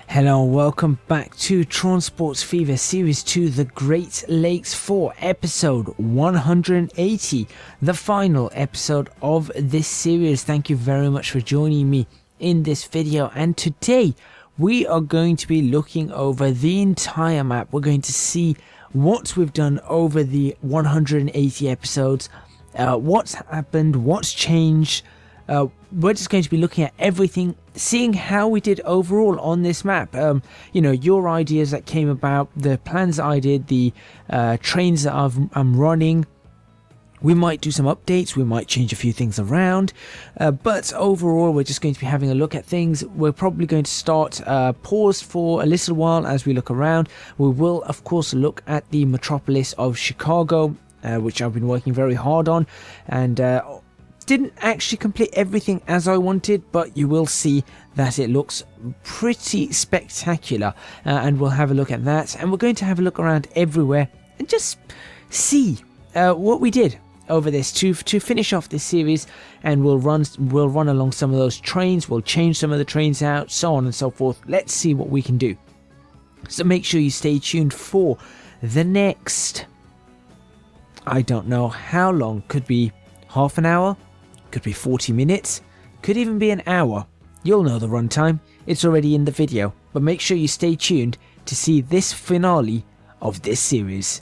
Hello and welcome back to Transport Fever Series 2, the Great Lakes 4, episode 180, the final episode of this series. Thank you very much for joining me in this video, and today we are going to be looking over the entire map. We're going to see what we've done over the 180 episodes, what's happened, what's changed. We're just going to be looking at everything, seeing how we did overall on this map. You know, your ideas that came about, the plans that I did, the trains that I'm running. We might do some updates, we might change a few things around, but overall we're just going to be having a look at things. We're probably going to start pause for a little while as we look around. We will of course look at the metropolis of Chicago, which I've been working very hard on, and didn't actually complete everything as I wanted, but you will see that it looks pretty spectacular, and we'll have a look at that, and we're going to have a look around everywhere and just see what we did over this to finish off this series. And we'll run along some of those trains, we'll change some of the trains out, so on and so forth. Let's see what we can do. So make sure you stay tuned for the next, I don't know how long, could be half an hour, could be 40 minutes, could even be an hour. You'll know the runtime, it's already in the video, but make sure you stay tuned to see this finale of this series.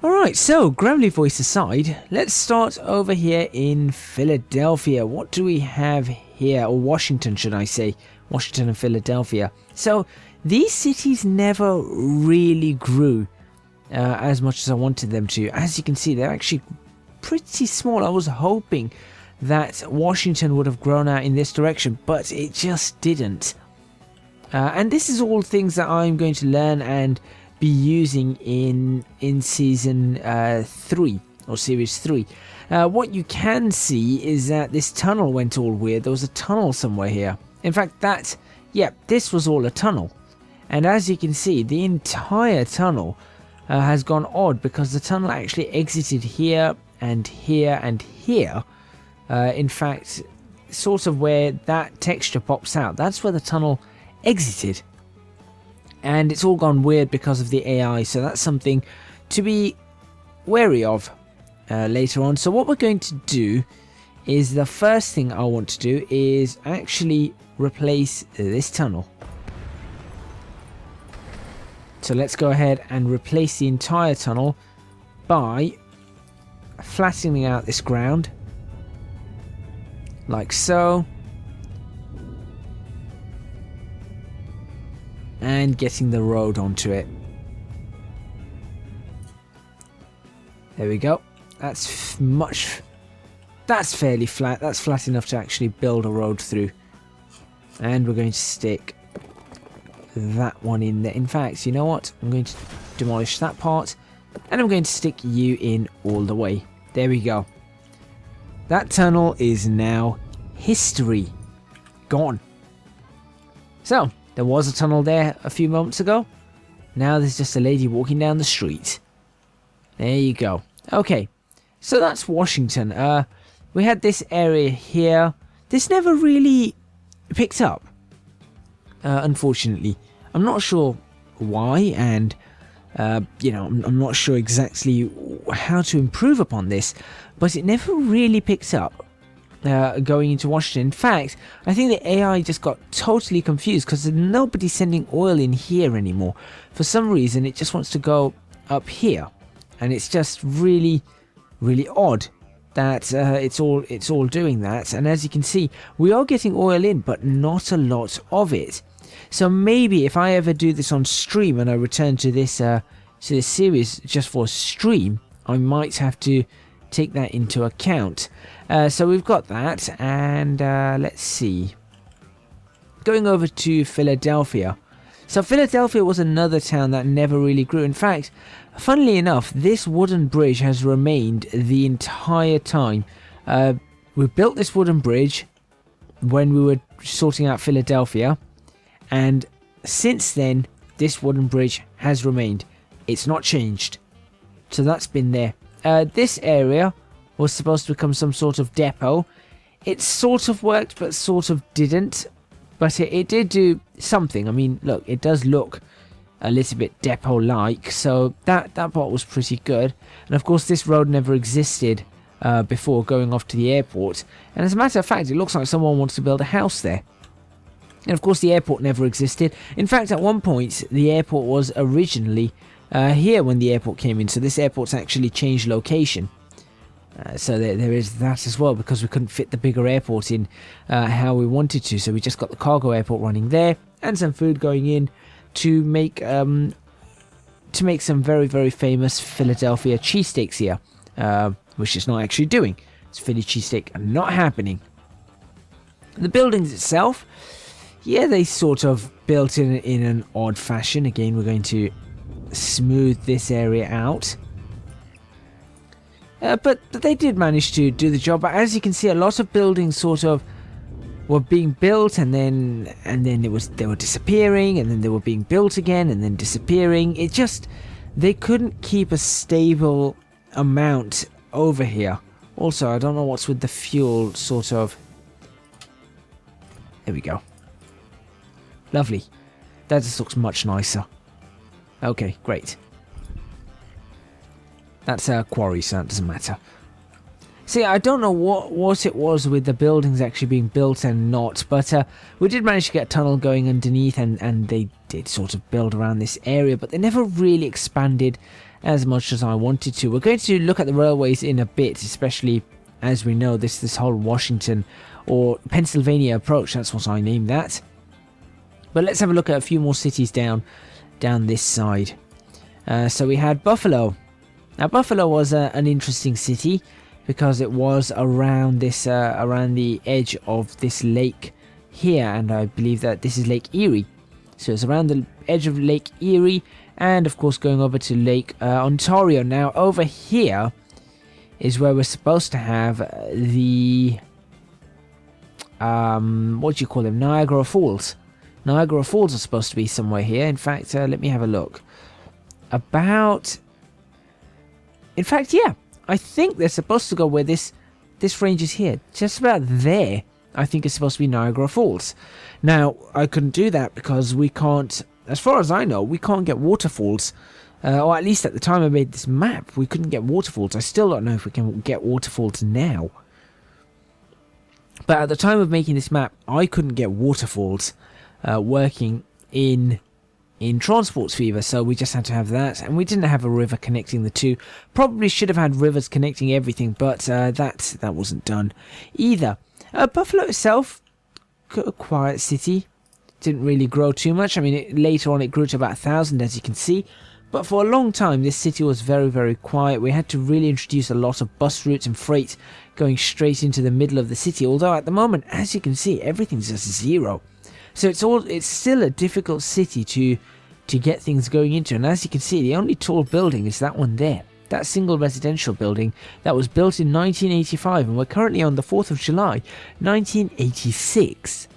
Alright, so gravelly voice aside, let's start over here in Philadelphia. What do we have here? Or Washington, should I say. Washington and Philadelphia. So these cities never really grew as much as I wanted them to. As you can see, they're actually pretty small. I was hoping that Washington would have grown out in this direction, but it just didn't. And this is all things that I'm going to learn and be using in season 3 or series 3. What you can see is that this tunnel went all weird. There was a tunnel somewhere here. In fact, this was all a tunnel. And as you can see, the entire tunnel has gone odd, because the tunnel actually exited here and here and here. In fact, sort of where that texture pops out, that's where the tunnel exited. And it's all gone weird because of the AI, so that's something to be wary of later on. So what we're going to do is, the first thing I want to do is actually replace this tunnel. So let's go ahead and replace the entire tunnel by flattening out this ground like so, and getting the road onto it. There we go. That's fairly flat. That's flat enough to actually build a road through. And we're going to stick that one in there. In fact, you know what? I'm going to demolish that part, and I'm going to stick you in all the way. There we go. That tunnel is now history. Gone. So, there was a tunnel there a few moments ago. Now there's just a lady walking down the street. There you go. Okay, so that's Washington. We had this area here. This never really picked up, unfortunately. I'm not sure why, and you know, I'm not sure exactly how to improve upon this, but it never really picked up going into Washington. In fact, I think the AI just got totally confused, because nobody's sending oil in here anymore. For some reason, it just wants to go up here, and it's just really odd that it's all doing that. And as you can see, we are getting oil in, but not a lot of it. So maybe if I ever do this on stream and I return to this series just for stream, I might have to take that into account. So we've got that, and let's see. Going over to Philadelphia. So Philadelphia was another town that never really grew. In fact, funnily enough, this wooden bridge has remained the entire time. We built this wooden bridge when we were sorting out Philadelphia, and since then this wooden bridge has remained. It's not changed. So that's been there this area was supposed to become some sort of depot. It sort of worked, but sort of didn't. But it did do something. I mean, look, it does look a little bit depot-like, so that part was pretty good. And of course, this road never existed before going off to the airport. And as a matter of fact, it looks like someone wants to build a house there. And of course, the airport never existed. In fact, at one point, the airport was originally here when the airport came in. So this airport's actually changed location. So there is that as well, because we couldn't fit the bigger airport in how we wanted to. So we just got the cargo airport running there and some food going in to make some very, very famous Philadelphia cheesesteaks here, which it's not actually doing. It's Philly cheesesteak not happening. The buildings itself, yeah, they sort of built in an odd fashion. Again, we're going to smooth this area out. But they did manage to do the job. But as you can see, a lot of buildings sort of were being built, and then they were disappearing, and then they were being built again, and then disappearing. It just, they couldn't keep a stable amount over here. Also, I don't know what's with the fuel, sort of. There we go. Lovely. That just looks much nicer. Okay, great. That's a quarry, so that doesn't matter. See, I don't know what it was with the buildings actually being built and not, but we did manage to get a tunnel going underneath, and they did sort of build around this area, but they never really expanded as much as I wanted to. We're going to look at the railways in a bit, especially as we know this whole Washington or Pennsylvania approach, that's what I named that. But let's have a look at a few more cities down this side. So we had Buffalo. Now Buffalo was an interesting city because it was around this around the edge of this lake here, and I believe that this is Lake Erie. So it's around the edge of Lake Erie, and of course going over to Lake Ontario. Now over here is where we're supposed to have the what do you call them? Niagara Falls. Niagara Falls are supposed to be somewhere here. In fact, let me have a look. In fact, yeah, I think they're supposed to go where this range is here. Just about there, I think it's supposed to be Niagara Falls. Now, I couldn't do that because we can't, as far as I know, we can't get waterfalls. Or at least at the time I made this map, we couldn't get waterfalls. I still don't know if we can get waterfalls now. But at the time of making this map, I couldn't get waterfalls working in Transports Fever, so we just had to have that, and we didn't have a river connecting the two. Probably should have had rivers connecting everything, but that wasn't done either. Buffalo itself, a quiet city, didn't really grow too much. I mean, later on it grew to about 1,000, as you can see, but for a long time this city was very, very quiet. We had to really introduce a lot of bus routes and freight going straight into the middle of the city, although at the moment, as you can see, everything's just zero. So it's still a difficult city to get things going into, and as you can see, the only tall building is that one there, that single residential building that was built in 1985, and we're currently on the 4th of July 1986.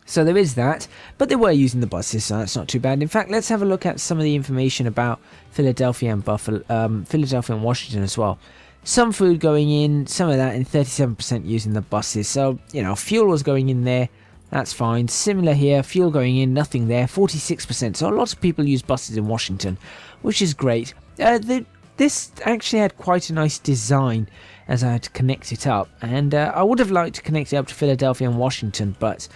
So there is that, but they were using the buses, so that's not too bad. In fact, let's have a look at some of the information about Philadelphia and Philadelphia and Washington as well. Some food going in, some of that, and 37% using the buses. So, you know, fuel was going in there. That's fine. Similar here, fuel going in, nothing there, 46%. So a lot of people use buses in Washington, which is great. This actually had quite a nice design as I had to connect it up. And I would have liked to connect it up to Philadelphia and Washington, but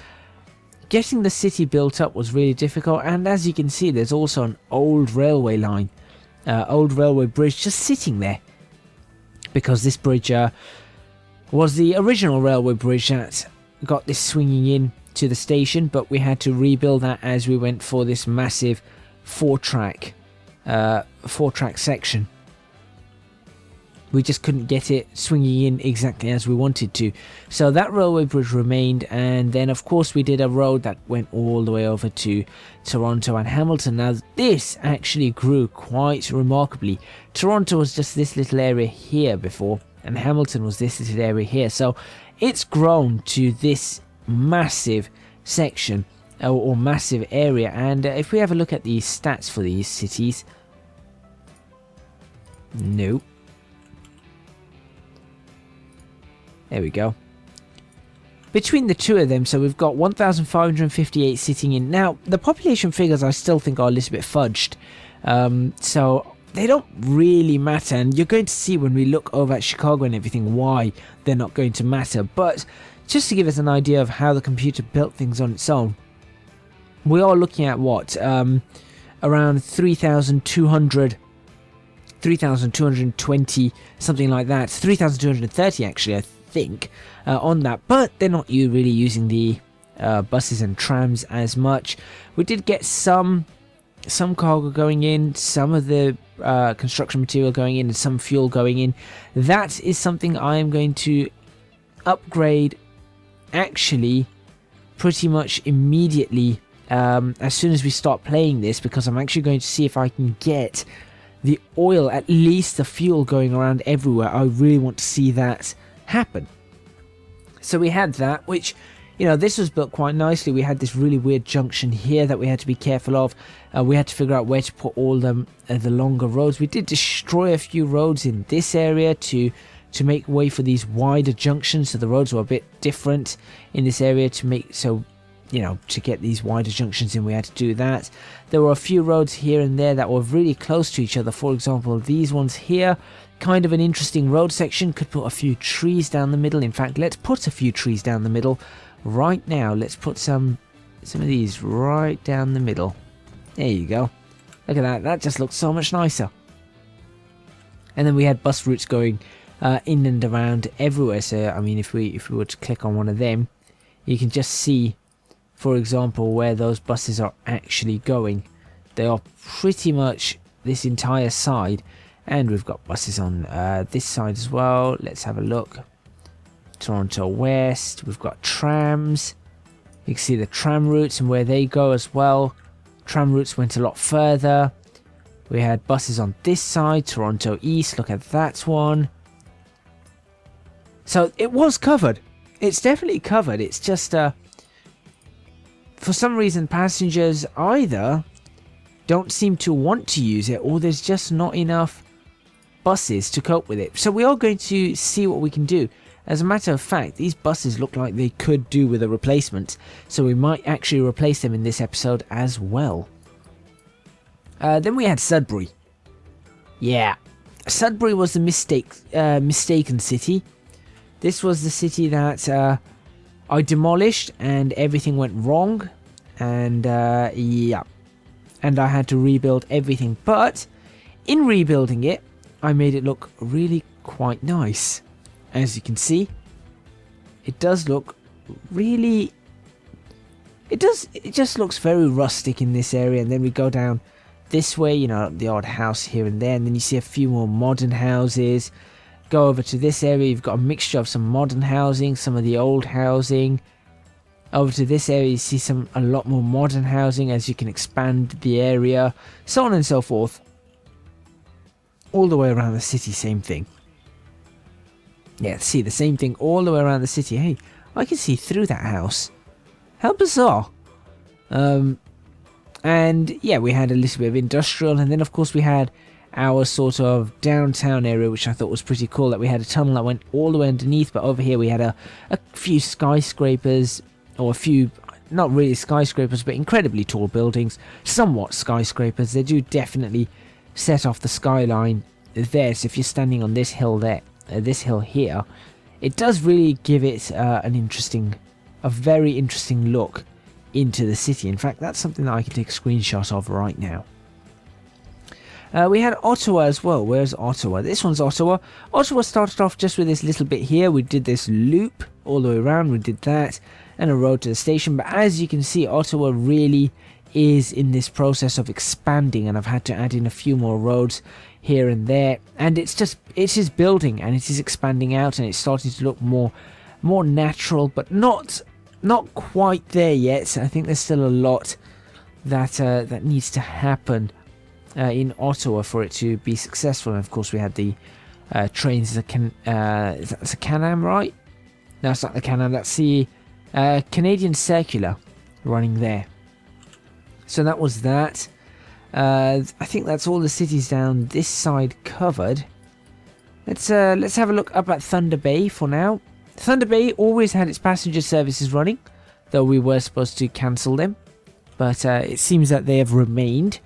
getting the city built up was really difficult. And as you can see, there's also an old railway line, old railway bridge just sitting there. Because this bridge was the original railway bridge that got this swinging in to the station, but we had to rebuild that as we went for this massive four-track section. We just couldn't get it swinging in exactly as we wanted to, so that railway bridge remained. And then of course we did a road that went all the way over to Toronto and Hamilton. Now this actually grew quite remarkably. Toronto was just this little area here before, and Hamilton was this little area here, so it's grown to this massive section or massive area. And if we have a look at the stats for these cities, no, There we go. Between the two of them, so we've got 1,558 sitting in. Now, the population figures I still think are a little bit fudged. So they don't really matter. And you're going to see when we look over at Chicago and everything why they're not going to matter. But just to give us an idea of how the computer built things on its own, we are looking at what? Around 3,220, something like that. 3,230 actually, I think, on that. But they're not really using the buses and trams as much. We did get some cargo going in, some of the construction material going in, and some fuel going in. That is something I am going to upgrade actually pretty much immediately as soon as we start playing this, because I'm actually going to see if I can get the oil, at least the fuel, going around everywhere. I really want to see that happen. So we had that, which, you know, this was built quite nicely. We had this really weird junction here that we had to be careful of. We had to figure out where to put all the longer roads. We did destroy a few roads in this area to make way for these wider junctions. So the roads were a bit different in this area to make, so, you know, to get these wider junctions in, we had to do that. There were a few roads here and there that were really close to each other. For example, these ones here, kind of an interesting road section. Could put a few trees down the middle. In fact, let's put a few trees down the middle right now. Let's put some of these right down the middle. There you go. Look at that. That just looks so much nicer. And then we had bus routes going in and around everywhere. So I mean, if we were to click on one of them, you can just see, for example, where those buses are actually going. They are pretty much this entire side, and we've got buses on this side as well. Let's have a look. Toronto West, we've got trams. You can see the tram routes and where they go as well. Tram routes went a lot further. We had buses on this side, Toronto East, look at that one. So it was covered. It's definitely covered. It's just for some reason passengers either don't seem to want to use it, or there's just not enough buses to cope with it. So we are going to see what we can do. As a matter of fact, these buses look like they could do with a replacement, so we might actually replace them in this episode as well. Then we had Sudbury. Yeah, Sudbury was the mistaken city. This was the city that I demolished and everything went wrong, and yeah, and I had to rebuild everything. But in rebuilding it, I made it look really quite nice. As you can see, it does look really, it just looks very rustic in this area. And then we go down this way, you know, the odd house here and there, and then you see a few more modern houses. Go over to this area, you've got a mixture of some modern housing, some of the old housing. Over to this area, you see a lot more modern housing as you can expand the area, so on and so forth. All the way around the city, same thing. Yeah, see, the same thing all the way around the city. Hey, I can see through that house. How bizarre. And yeah, we had a little bit of industrial, and then of course we had our sort of downtown area, which I thought was pretty cool, that we had a tunnel that went all the way underneath. But over here we had a few skyscrapers, or a few, not really skyscrapers, but incredibly tall buildings, somewhat skyscrapers. They do definitely set off the skyline there. So if you're standing on this hill there, this hill here, it does really give it a very interesting look into the city. In fact, that's something that I can take a screenshot of right now. We had Ottawa as well. Where's Ottawa? This one's Ottawa. Ottawa started off just with this little bit here. We did this loop all the way around. We did that, and a road to the station. But as you can see, Ottawa really is in this process of expanding, and I've had to add in a few more roads here and there, and it is building, and it is expanding out, and it's starting to look more natural, but not quite there yet. I think there's still a lot that needs to happen in Ottawa for it to be successful. And of course we had the trains, that's a Can-Am, right? No, it's not the Can-Am, that's the Canadian Circular running there. So that was that. I think that's all the cities down this side covered. Let's have a look up at Thunder Bay for now. Thunder Bay always had its passenger services running, though we were supposed to cancel them. But it seems that they have remained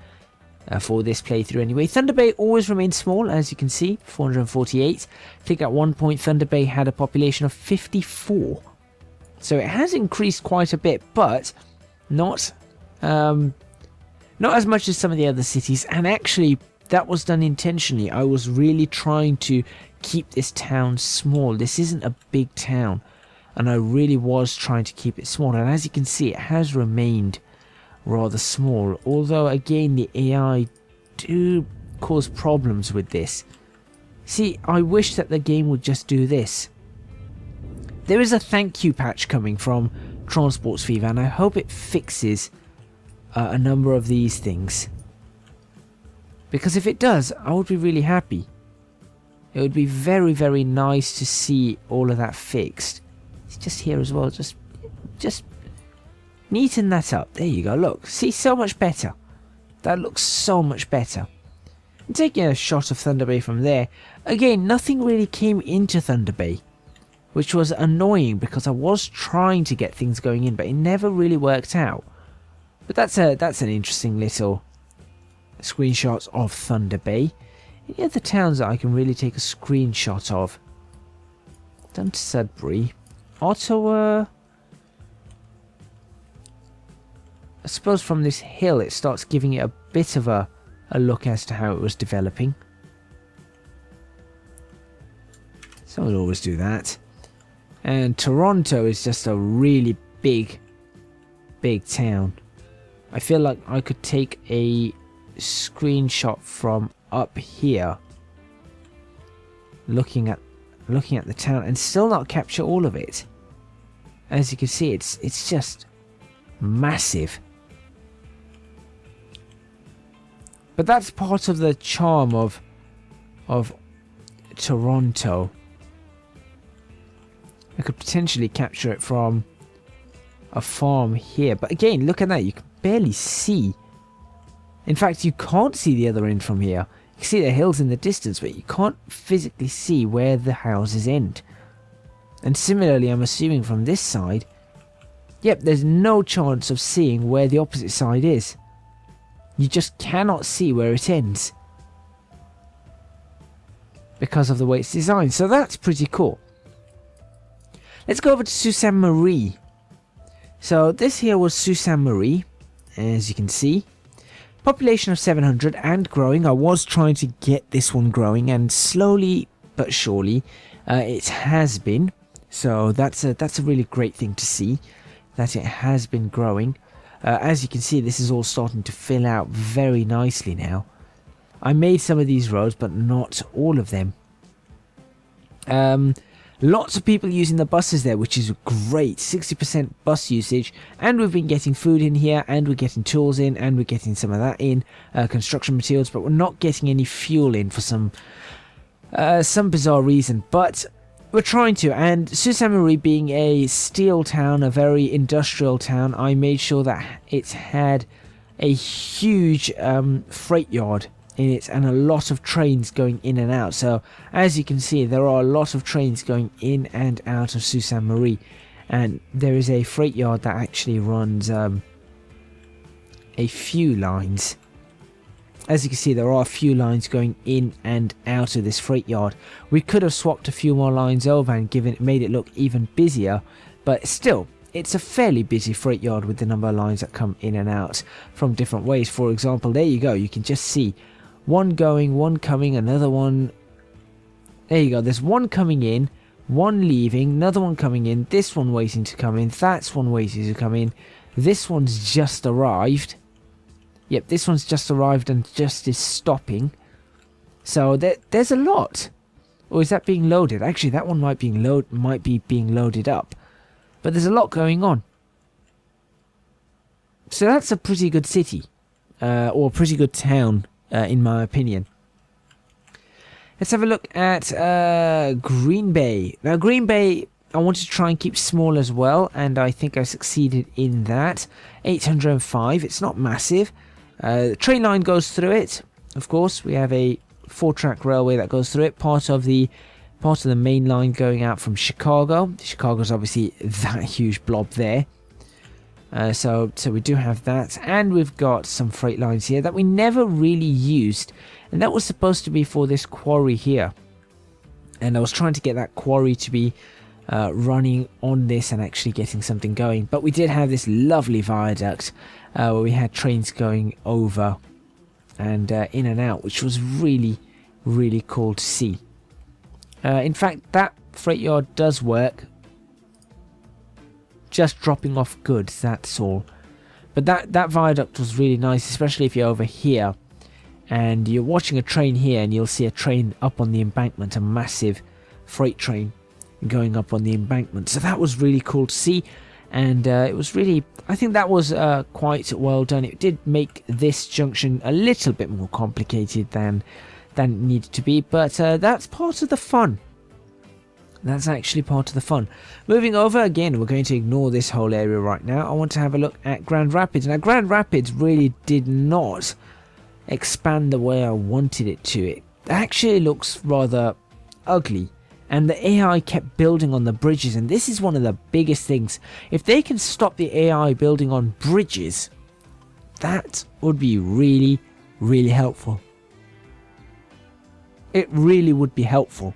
for this playthrough anyway. Thunder Bay always remained small, as you can see, 448. I think at one point Thunder Bay had a population of 54. So it has increased quite a bit, but not as much as some of the other cities. And actually, that was done intentionally. I was really trying to keep this town small. This isn't a big town, and I really was trying to keep it small. And as you can see, it has remained rather small, although again the AI do cause problems with this. See, I wish that the game would just do this. There is a thank you patch coming from Transports Fever, and I hope it fixes a number of these things, because if it does, I would be really happy. It would be very, very nice to see all of that fixed. It's just here as well, just neaten that up. There you go, look, see, so much better. That looks so much better. And taking a shot of Thunder Bay from there, again, nothing really came into Thunder Bay, which was annoying because I was trying to get things going in, but it never really worked out. But that's an interesting little screenshot of Thunder Bay. Any other towns that I can really take a screenshot of? Done to Sudbury. Ottawa. I suppose from this hill it starts giving it a bit of a look as to how it was developing. So I'll always do that. And Toronto is just a really big town. I feel like I could take a screenshot from up here, looking at the town, and still not capture all of it. As you can see, it's just massive. But that's part of the charm of Toronto. I could potentially capture it from a farm here, but again, look at that, you can barely see. In fact, you can't see the other end from here. You can see the hills in the distance, but you can't physically see where the houses end. And similarly, I'm assuming from this side, yep, there's no chance of seeing where the opposite side is. You just cannot see where it ends because of the way it's designed. So that's pretty cool. Let's go over to Sault Ste. Marie. So this here was Sault Ste. Marie, as you can see. Population of 700 and growing. I was trying to get this one growing, and slowly but surely it has been. So that's a really great thing to see, that it has been growing. As you can see, this is all starting to fill out very nicely now. I made some of these roads, but not all of them. Lots of people using the buses there, which is great. 60% bus usage, and we've been getting food in here, and we're getting tools in, and we're getting some of that in, construction materials, but we're not getting any fuel in for some bizarre reason. But we're trying to, and Sault Ste. Marie being a steel town, a very industrial town, I made sure that it had a huge freight yard in it, and a lot of trains going in and out. So as you can see, there are a lot of trains going in and out of Sault Ste. Marie, and there is a freight yard that actually runs a few lines. As you can see, there are a few lines going in and out of this freight yard. We could have swapped a few more lines over and made it look even busier, but still, it's a fairly busy freight yard with the number of lines that come in and out from different ways. For example, there you go, you can just see one going, one coming, another one. There you go, there's one coming in, one leaving, another one coming in, this one waiting to come in, that's one waiting to come in, this one's just arrived. Yep, this one's just arrived and just is stopping. So there's a lot. Or is that being loaded? Actually, that one might be being loaded up. But there's a lot going on. So that's a pretty good city. Or a pretty good town, in my opinion. Let's have a look at Green Bay. Now, Green Bay, I wanted to try and keep small as well, and I think I succeeded in that. 805, it's not massive. The train line goes through it. Of course, we have a 4-track railway that goes through it, part of the part of the main line going out from Chicago. Chicago's obviously that huge blob there. So we do have that, and we've got some freight lines here that we never really used, and that was supposed to be for this quarry here. And I was trying to get that quarry to be running on this and actually getting something going. But we did have this lovely viaduct where we had trains going over and in and out, which was really, really cool to see. In fact, that freight yard does work. Just dropping off goods, that's all. But that viaduct was really nice, especially if you're over here and you're watching a train here, and you'll see a train up on the embankment, a massive freight train going up on the embankment. So that was really cool to see, and it was really, I think that was quite well done. It did make this junction a little bit more complicated than it needed to be, but that's part of the fun. That's actually part of the fun. Moving over, again, we're going to ignore this whole area right now. I want to have a look at Grand Rapids. Now, Grand Rapids really did not expand the way I wanted it to. It actually looks rather ugly, and the AI kept building on the bridges, and this is one of the biggest things. If they can stop the AI building on bridges, that would be really, really helpful. It really would be helpful.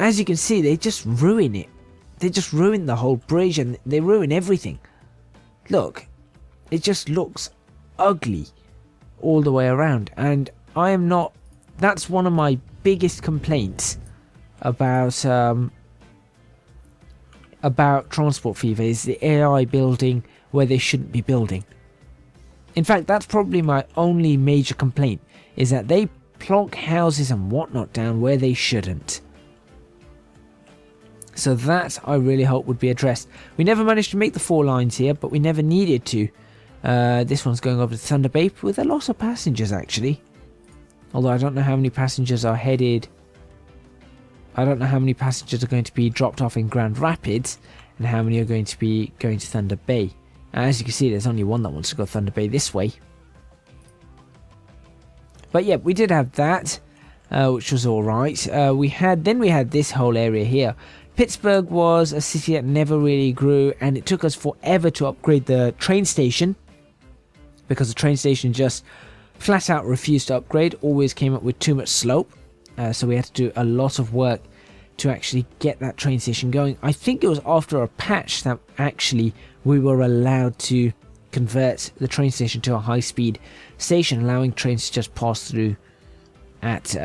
As you can see, they just ruin it. They just ruin the whole bridge, and they ruin everything. Look, it just looks ugly all the way around, and I am not. That's one of my biggest complaints about Transport Fever, is the AI building where they shouldn't be building. In fact, that's probably my only major complaint, is that they plonk houses and whatnot down where they shouldn't. So that I really hope would be addressed. We never managed to make the 4 lines here, but we never needed to. This one's going over to Thunder Bay with a lot of passengers, actually. Although I don't know how many passengers are headed. I don't know how many passengers are going to be dropped off in Grand Rapids, and how many are going to be going to Thunder Bay. As you can see, there's only one that wants to go Thunder Bay this way. But yeah, we did have that, which was alright. We had this whole area here. Pittsburgh was a city that never really grew, and it took us forever to upgrade the train station, because the train station just flat out refused to upgrade, always came up with too much slope. So we had to do a lot of work to actually get that train station going. I think it was after a patch that actually we were allowed to convert the train station to a high-speed station, allowing trains to just pass through at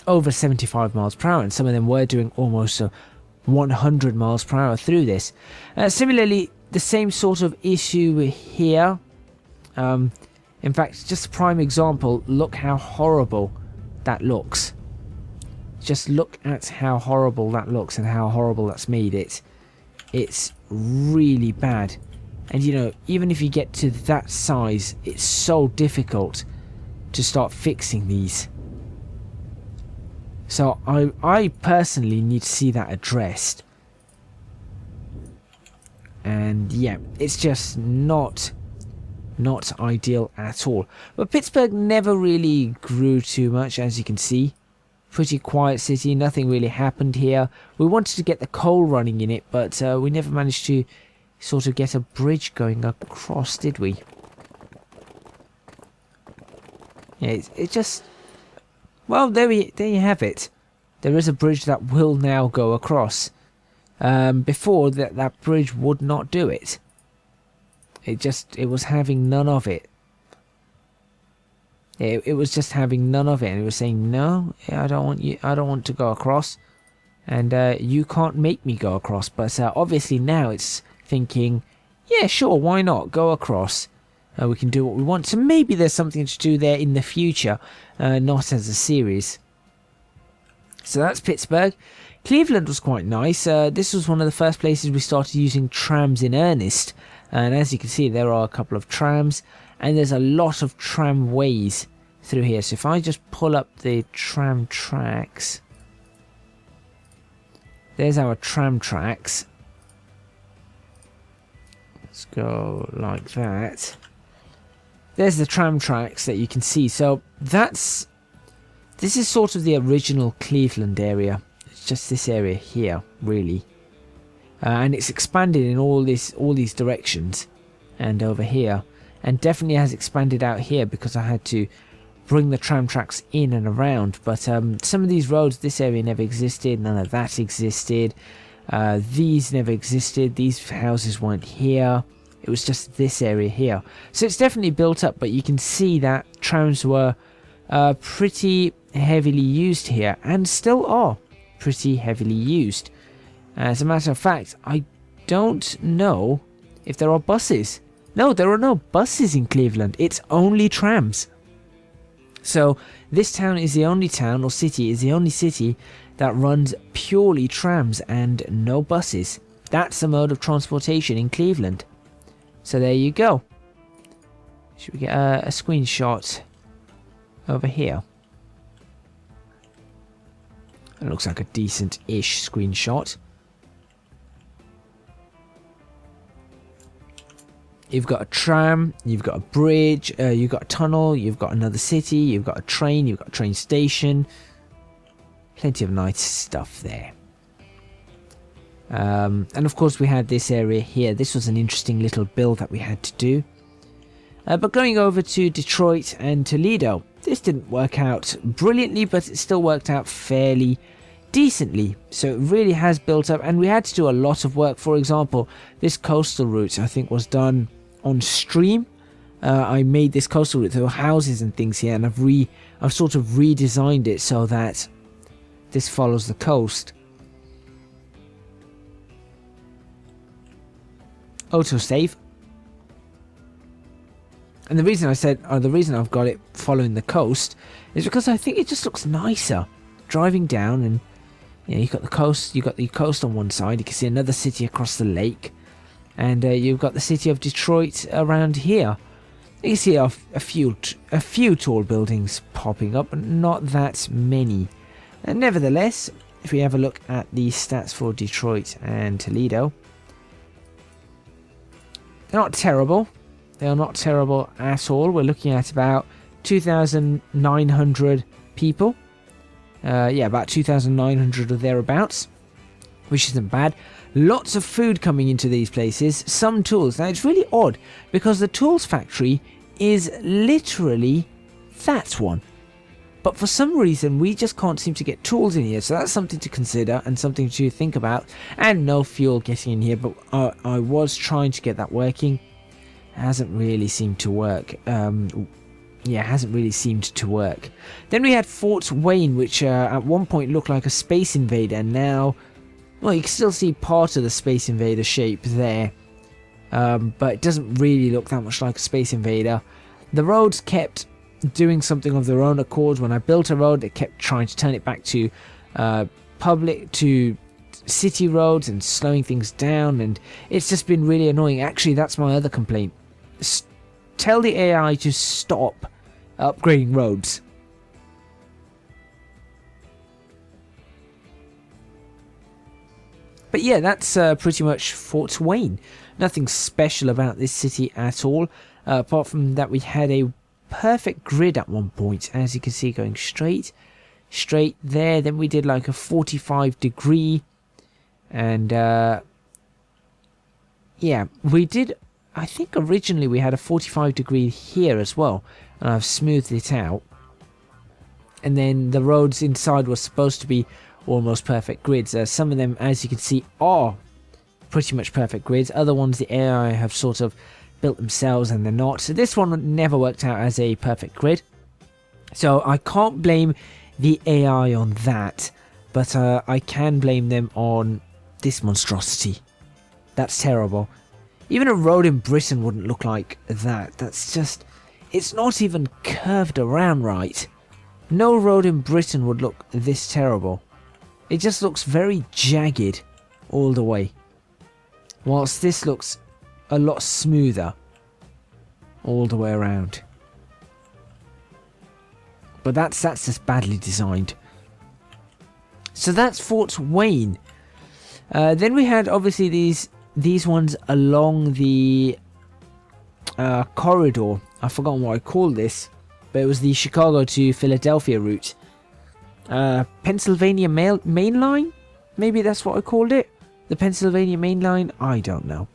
over 75 miles per hour, and some of them were doing almost 100 miles per hour through this. Similarly, the same sort of issue here. In fact, just a prime example, look how horrible that looks. Just look at how horrible that looks and how horrible that's made it. It's really bad. And you know, even if you get to that size, it's so difficult to start fixing these. So I personally need to see that addressed. And yeah, it's just not ideal at all. But Pittsburgh never really grew too much, as you can see. Pretty quiet city, nothing really happened here. We wanted to get the coal running in it, but we never managed to sort of get a bridge going across, did we? Yeah, it just... Well, there you have it. There is a bridge that will now go across. Before, that bridge would not do it. It was having none of it. It was just having none of it, and it was saying, no, I don't want to go across, and you can't make me go across. But obviously now it's thinking, yeah, sure, why not go across? We can do what we want. So maybe there's something to do there in the future, not as a series. So that's Pittsburgh. Cleveland was quite nice. This was one of the first places we started using trams in earnest. And as you can see, there are a couple of trams, and there's a lot of tramways through here. So if I just pull up the tram tracks, there's our tram tracks. Let's go like that. There's the tram tracks that you can see. So that's This is sort of the original Cleveland area. It's just this area here, really. And it's expanded in all these directions. And over here. And definitely has expanded out here because I had to bring the tram tracks in and around. But some of these roads, this area never existed. None of that existed. These never existed. These houses weren't here. It was just this area here. So it's definitely built up, but you can see that trams were pretty heavily used here, and still are pretty heavily used. As a matter of fact, I don't know if there are buses. No, there are no buses in Cleveland. It's only trams. So this town is the only town, or city is the only city that runs purely trams and no buses. That's the mode of transportation in Cleveland. So there you go. Should we get a screenshot over here? It looks like a decent-ish screenshot. You've got a tram, you've got a bridge, you've got a tunnel, you've got another city, you've got a train, you've got a train station. Plenty of nice stuff there. And of course we had this area here. This was an interesting little build that we had to do. But going over to Detroit and Toledo, this didn't work out brilliantly, but it still worked out fairly decently. So it really has built up, and we had to do a lot of work. For example, this coastal route I think was done on stream. I made this coastal route. There were houses and things here, and I've sort of redesigned it so that this follows the coast. Autosave. And the reason I said, or the reason I've got it following the coast, is because I think it just looks nicer driving down, and you know, you've got the coast on one side. You can see another city across the lake, and you've got the city of Detroit around here. You can see a few tall buildings popping up, but not that many. And nevertheless, if we have a look at the stats for Detroit and Toledo, they're not terrible. They are not terrible at all. We're looking at about 2,900 people. Yeah, about 2,900 or thereabouts, which isn't bad. Lots of food coming into these places. Some tools. Now, it's really odd because the tools factory is literally that one. But for some reason, we just can't seem to get tools in here. So that's something to consider and something to think about. And no fuel getting in here. But I was trying to get that working. Hasn't really seemed to work. Yeah, hasn't really seemed to work. Then we had Fort Wayne, which at one point looked like a Space Invader. And now, well, you can still see part of the Space Invader shape there. But it doesn't really look that much like a Space Invader. The roads kept doing something of their own accord. When I built a road, they kept trying to turn it back to city roads and slowing things down, and it's just been really annoying. Actually, that's my other complaint. Tell the AI to stop upgrading roads. But yeah, that's pretty much Fort Wayne. Nothing special about this city at all, apart from that we had a perfect grid at one point, as you can see, going straight there. Then we did like a 45-degree, and yeah, we did, I think originally we had a 45-degree here as well, and I've smoothed it out. And then the roads inside were supposed to be almost perfect grids. Some of them, as you can see, are pretty much perfect grids. Other ones the AI have sort of built themselves and they're not. So this one never worked out as a perfect grid. So I can't blame the AI on that, but I can blame them on this monstrosity. That's terrible. Even a road in Britain wouldn't look like that. That's just, it's not even curved around right. No road in Britain would look this terrible. It just looks very jagged all the way. Whilst this looks a lot smoother all the way around. But that's just badly designed. So that's Fort Wayne. Then we had obviously these ones along the corridor. I've forgotten what I called this, but it was the Chicago to Philadelphia route. Pennsylvania main line? Maybe that's what I called it. The Pennsylvania main line? I don't know.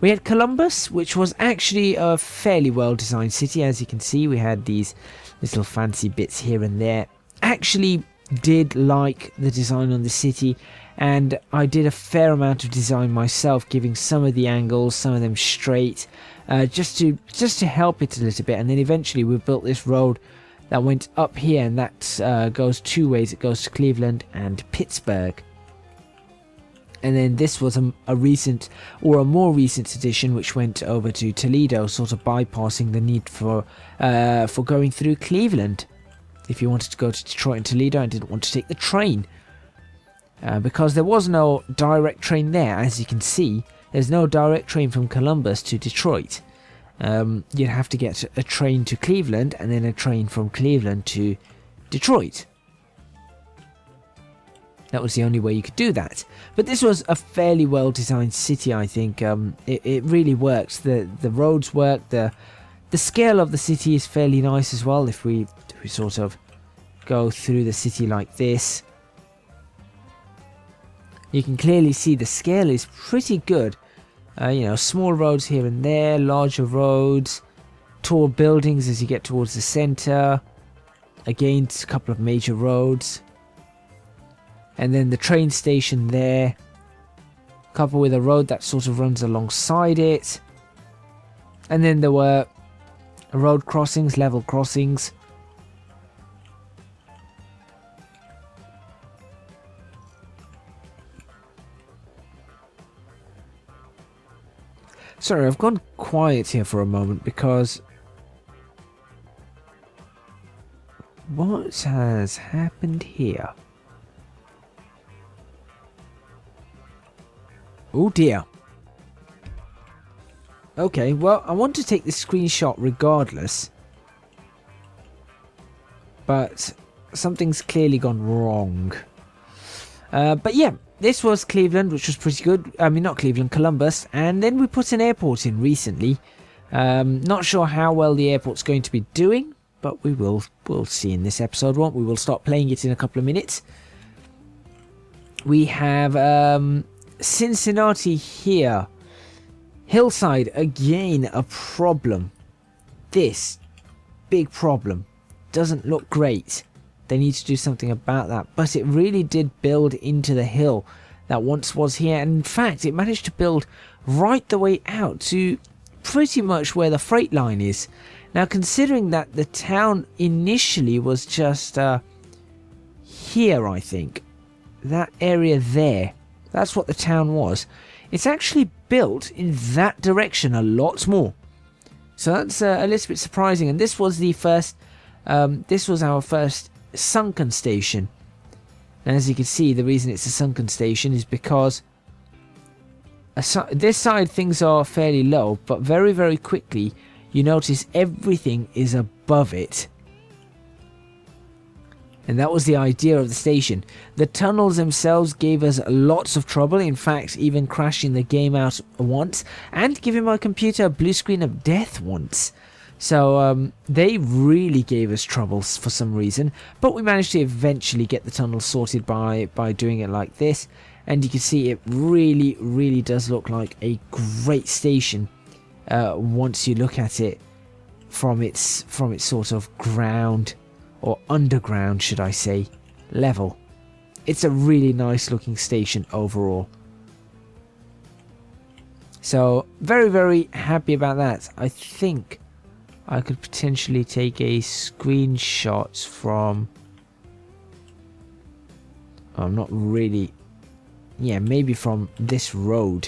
We had Columbus, which was actually a fairly well-designed city. As you can see, we had these little fancy bits here and there. Actually did like the design on the city, and I did a fair amount of design myself, giving some of the angles, some of them straight, just to help it a little bit. And then eventually we built this road that went up here, and that goes two ways. It goes to Cleveland and Pittsburgh. And then this was a recent, or a more recent addition, which went over to Toledo, sort of bypassing the need for going through Cleveland. If you wanted to go to Detroit and Toledo and didn't want to take the train. Because there was no direct train there, as you can see. There's no direct train from Columbus to Detroit. You'd have to get a train to Cleveland, and then a train from Cleveland to Detroit. That was the only way you could do that. But this was a fairly well designed city, I think. It really works. The roads work. The scale of the city is fairly nice as well. If we sort of go through the city like this, you can clearly see the scale is pretty good. Small roads here and there, larger roads, tall buildings as you get towards the center. Again, a couple of major roads. And then the train station there, coupled with a road that sort of runs alongside it. And then there were road crossings, level crossings. Sorry, I've gone quiet here for a moment because what has happened here? Oh dear. Okay, well, I want to take this screenshot regardless. But something's clearly gone wrong. But yeah, this was Cleveland, which was pretty good. I mean, not Cleveland, Columbus. And then we put an airport in recently. Not sure how well the airport's going to be doing, but we'll see in this episode, won't we? We'll start playing it in a couple of minutes. We have Cincinnati here. Hillside, again, a problem. This big problem. Doesn't look great. They need to do something about that. But it really did build into the hill that once was here. And in fact, it managed to build right the way out to pretty much where the freight line is. Now, considering that the town initially was just here, I think. That area there. That's what the town was. It's actually built in that direction a lot more. So that's a little bit surprising. And this was the first. This was our first sunken station. And as you can see, the reason it's a sunken station is because this side things are fairly low, but very, very quickly you notice everything is above it. And that was the idea of the station. The tunnels themselves gave us lots of trouble. In fact, even crashing the game out once. And giving my computer a blue screen of death once. So they really gave us troubles for some reason. But we managed to eventually get the tunnel sorted by doing it like this. And you can see it really, really does look like a great station. Once you look at it from its sort of ground. Or underground, should I say, level. It's a really nice looking station overall. So, very, very happy about that. I think I could potentially take a screenshot from... Oh, I'm not really... Yeah, maybe from this road.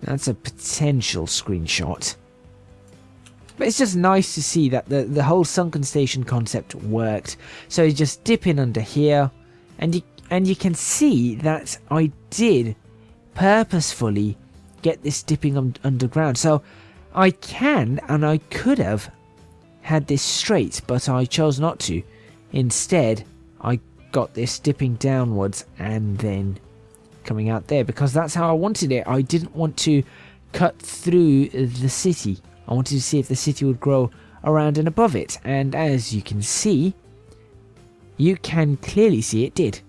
That's a potential screenshot. But it's just nice to see that the whole sunken station concept worked. So you just dip in under here, and you can see that I did purposefully get this dipping underground. So I can and I could have had this straight, but I chose not to. Instead, I got this dipping downwards and then coming out there because that's how I wanted it. I didn't want to cut through the city. I wanted to see if the city would grow around and above it. And as you can see, you can clearly see it did.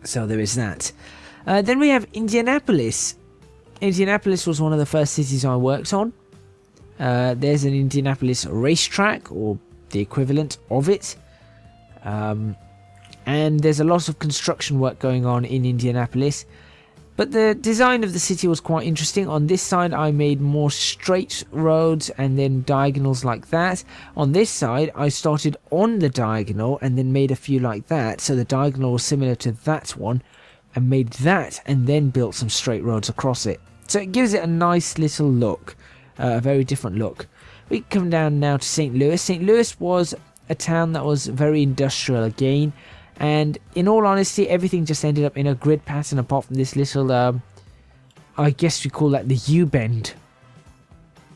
So there is that. Then we have Indianapolis. Indianapolis was one of the first cities I worked on. There's an Indianapolis racetrack, or the equivalent of it. And there's a lot of construction work going on in Indianapolis. But the design of the city was quite interesting. On this side, I made more straight roads and then diagonals like that. On this side, I started on the diagonal and then made a few like that. So the diagonal was similar to that one, and made that and then built some straight roads across it. So it gives it a nice little look, a very different look. We come down now to St. Louis. St. Louis was a town that was very industrial again. And in all honesty, everything just ended up in a grid pattern apart from this little, I guess we call that the U-bend.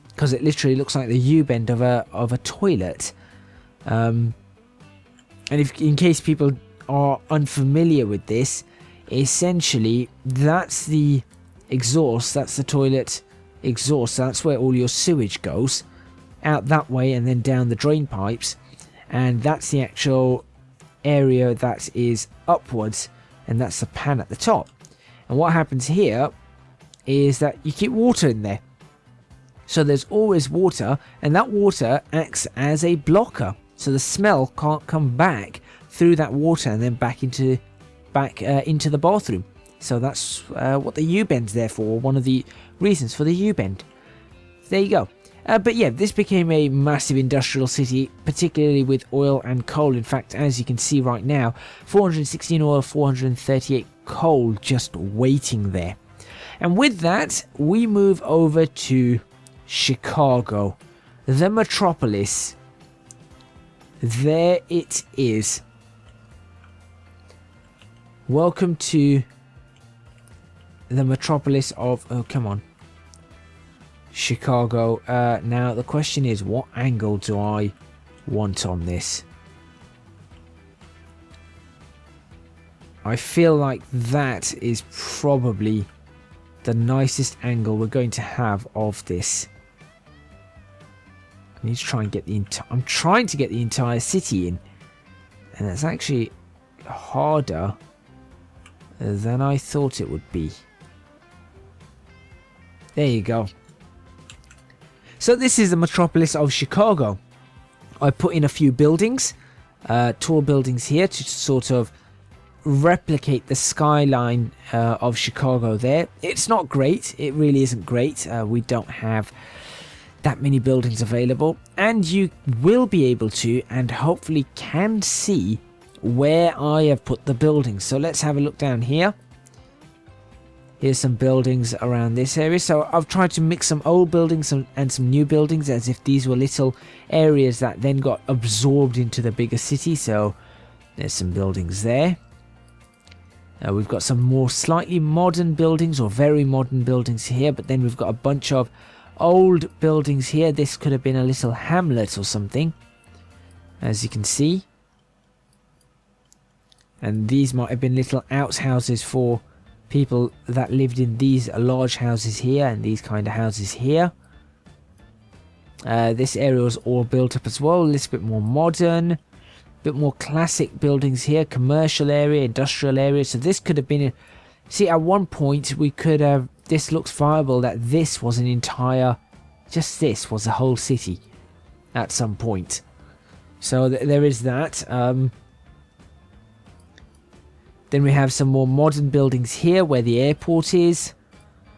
Because it literally looks like the U-bend of a toilet. And if, in case people are unfamiliar with this, essentially that's the exhaust, that's the toilet exhaust, that's where all your sewage goes. Out that way and then down the drain pipes. And that's the actual area that is upwards, and that's the pan at the top. And what happens here is that you keep water in there, so there's always water, and that water acts as a blocker, so the smell can't come back through that water and then back into the bathroom. So that's what the U-bend's there for, one of the reasons for the U-bend. There you go. But yeah, this became a massive industrial city, particularly with oil and coal. In fact, as you can see right now, 416 oil, 438 coal just waiting there. And with that, we move over to Chicago, the metropolis. There it is. Welcome to the metropolis of... Oh, come on. Chicago. Now the question is, what angle do I want on this? I feel like that is probably the nicest angle we're going to have of this. I need to try and get the I'm trying to get the entire city in, and that's actually harder than I thought it would be. There you go. So this is the metropolis of Chicago. I put in a few buildings, tall buildings here to sort of replicate the skyline of Chicago there. It's not great. It really isn't great. We don't have that many buildings available. And you will be able to, and hopefully can see, where I have put the buildings. So let's have a look down here. Here's some buildings around this area. So I've tried to mix some old buildings and some new buildings, as if these were little areas that then got absorbed into the bigger city. So there's some buildings there. We've got some more slightly modern buildings, or very modern buildings here. But then we've got a bunch of old buildings here. This could have been a little hamlet or something, as you can see. And these might have been little outhouses for people that lived in these large houses here and these kind of houses here. This area was all built up as well, a little bit more modern, a bit more classic buildings here, commercial area, industrial area. So this could have been see, at one point we could have, this looks viable, that this was an entire, just this was a whole city at some point. So there is that. Then we have some more modern buildings here where the airport is.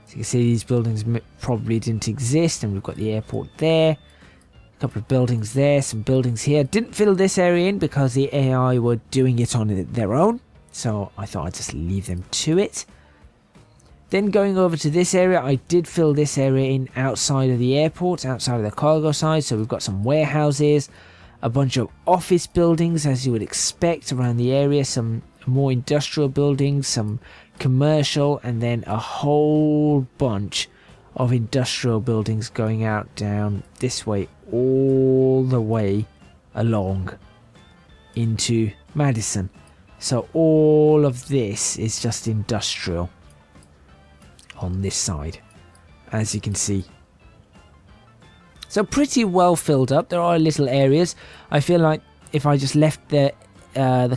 So you can see these buildings probably didn't exist, and we've got the airport there. A couple of buildings there, some buildings here. Didn't fill this area in because the AI were doing it on their own, so I thought I'd just leave them to it. Then going over to this area, I did fill this area in outside of the airport, outside of the cargo side. So we've got some warehouses, a bunch of office buildings as you would expect around the area, some more industrial buildings, some commercial, and then a whole bunch of industrial buildings going out down this way, all the way along into Madison. So all of this is just industrial on this side, as you can see. So pretty well filled up. There are little areas. I feel like if I just left the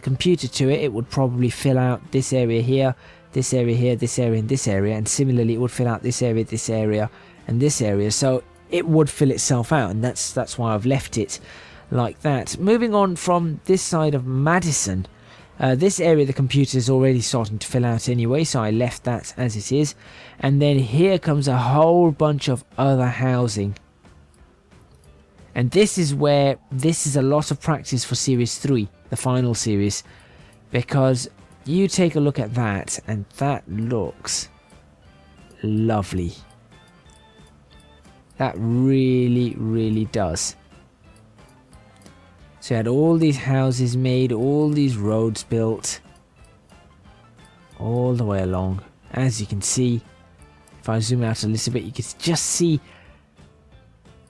computer to it, it would probably fill out this area here, this area here, this area, and this area. And similarly, it would fill out this area, and this area. So it would fill itself out, and that's why I've left it like that. Moving on from this side of Madison, this area the computer is already starting to fill out anyway, so I left that as it is. And then here comes a whole bunch of other housing. And this is where this is a lot of practice for Series 3, the final series, because you take a look at that, and that looks lovely. That really, really does. So you had all these houses made, all these roads built, all the way along. As you can see, if I zoom out a little bit, you can just see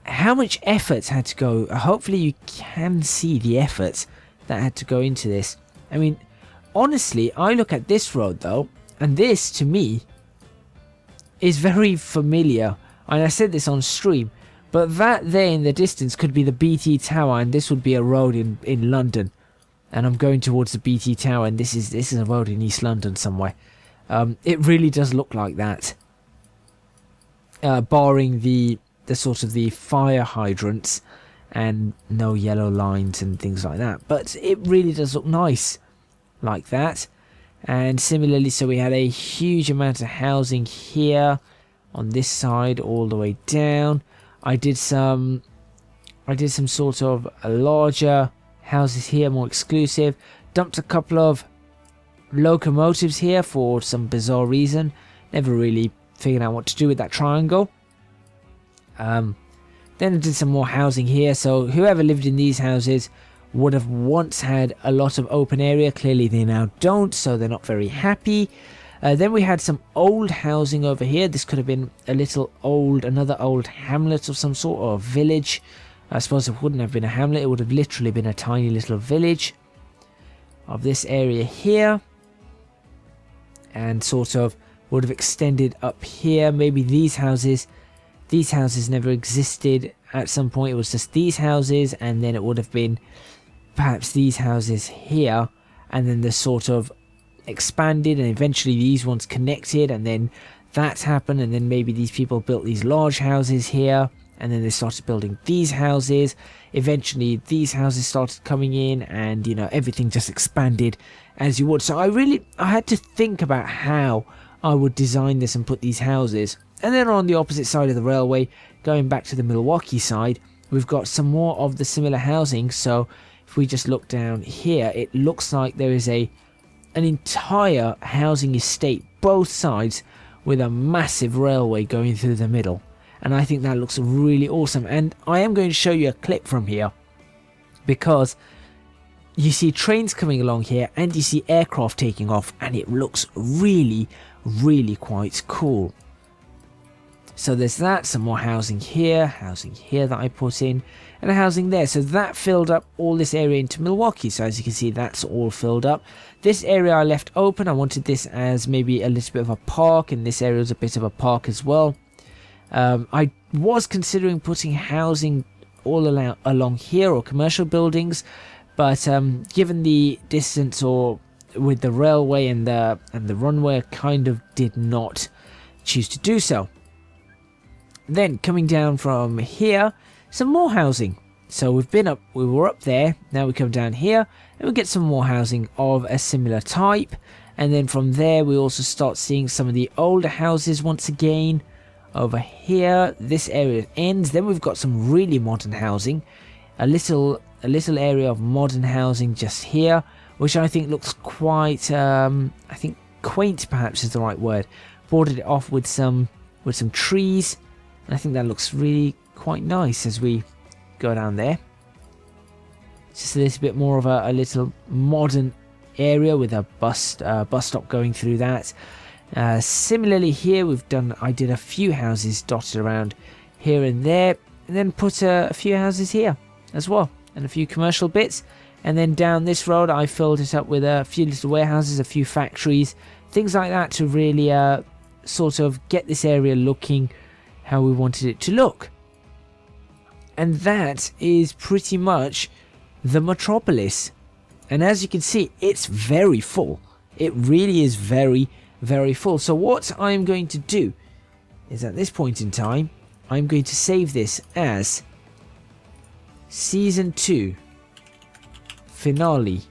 how much effort had to go. Hopefully you can see the effort that had to go into this. I mean, honestly, I look at this road though, and this to me is very familiar. And I said this on stream, but that there in the distance could be the BT Tower, and this would be a road in London. And I'm going towards the BT Tower, and this is a road in East London somewhere. It really does look like that, barring the sort of the fire hydrants and no yellow lines and things like that. But it really does look nice like that. And similarly, so we had a huge amount of housing here on this side all the way down. I did some sort of larger houses here, more exclusive. Dumped a couple of locomotives here for some bizarre reason. Never really figured out what to do with that triangle. Then I did some more housing here, so whoever lived in these houses would have once had a lot of open area. Clearly they now don't, so they're not very happy. Then we had some old housing over here. This could have been a little another old hamlet of some sort, or a village. I suppose it wouldn't have been a hamlet, it would have literally been a tiny little village of this area here. And sort of would have extended up here. Maybe these houses never existed at some point. It was just these houses, and then it would have been perhaps these houses here, and then the sort of expanded, and eventually these ones connected, and then that happened, and then maybe these people built these large houses here, and then they started building these houses. Eventually these houses started coming in, and you know, everything just expanded as you would. So I had to think about how I would design this and put these houses. And then on the opposite side of the railway, going back to the Milwaukee side, we've got some more of the similar housing. So if we just look down here, it looks like there is an entire housing estate, both sides, with a massive railway going through the middle. And I think that looks really awesome. And I am going to show you a clip from here, because you see trains coming along here, and you see aircraft taking off, and it looks really, really quite cool. So there's that, some more housing here that I put in, and a housing there. So that filled up all this area into Milwaukee. So as you can see, that's all filled up. This area I left open. I wanted this as maybe a little bit of a park, and this area was a bit of a park as well. I was considering putting housing all along here, or commercial buildings, but given the distance, or with the railway and the runway, I kind of did not choose to do so. Then coming down from here, some more housing. So we were up there, now we come down here, and we get some more housing of a similar type. And then from there we also start seeing some of the older houses once again. Over here, this area ends. Then we've got some really modern housing, a little area of modern housing just here, which I think looks quite, I think quaint perhaps is the right word. Bordered it off with some trees. And I think that looks really quite nice as we go down there. It's just a little bit more of a little modern area with a bus stop going through that. Similarly here, I did a few houses dotted around here and there, and then put a few houses here as well, and a few commercial bits. And then down this road, I filled it up with a few little warehouses, a few factories, things like that, to really sort of get this area looking how we wanted it to look. And that is pretty much the metropolis. And as you can see, it's very full. It really is very, very full. So what I'm going to do is at this point in time, I'm going to save this as Season 2 Finale.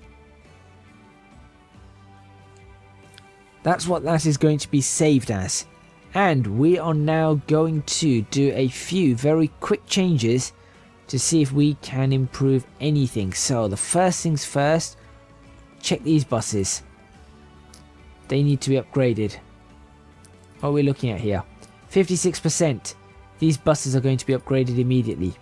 That's what that is going to be saved as. And we are now going to do a few very quick changes to see if we can improve anything. So the first things first, check these buses. They need to be upgraded. What are we looking at here? 56%. These buses are going to be upgraded immediately.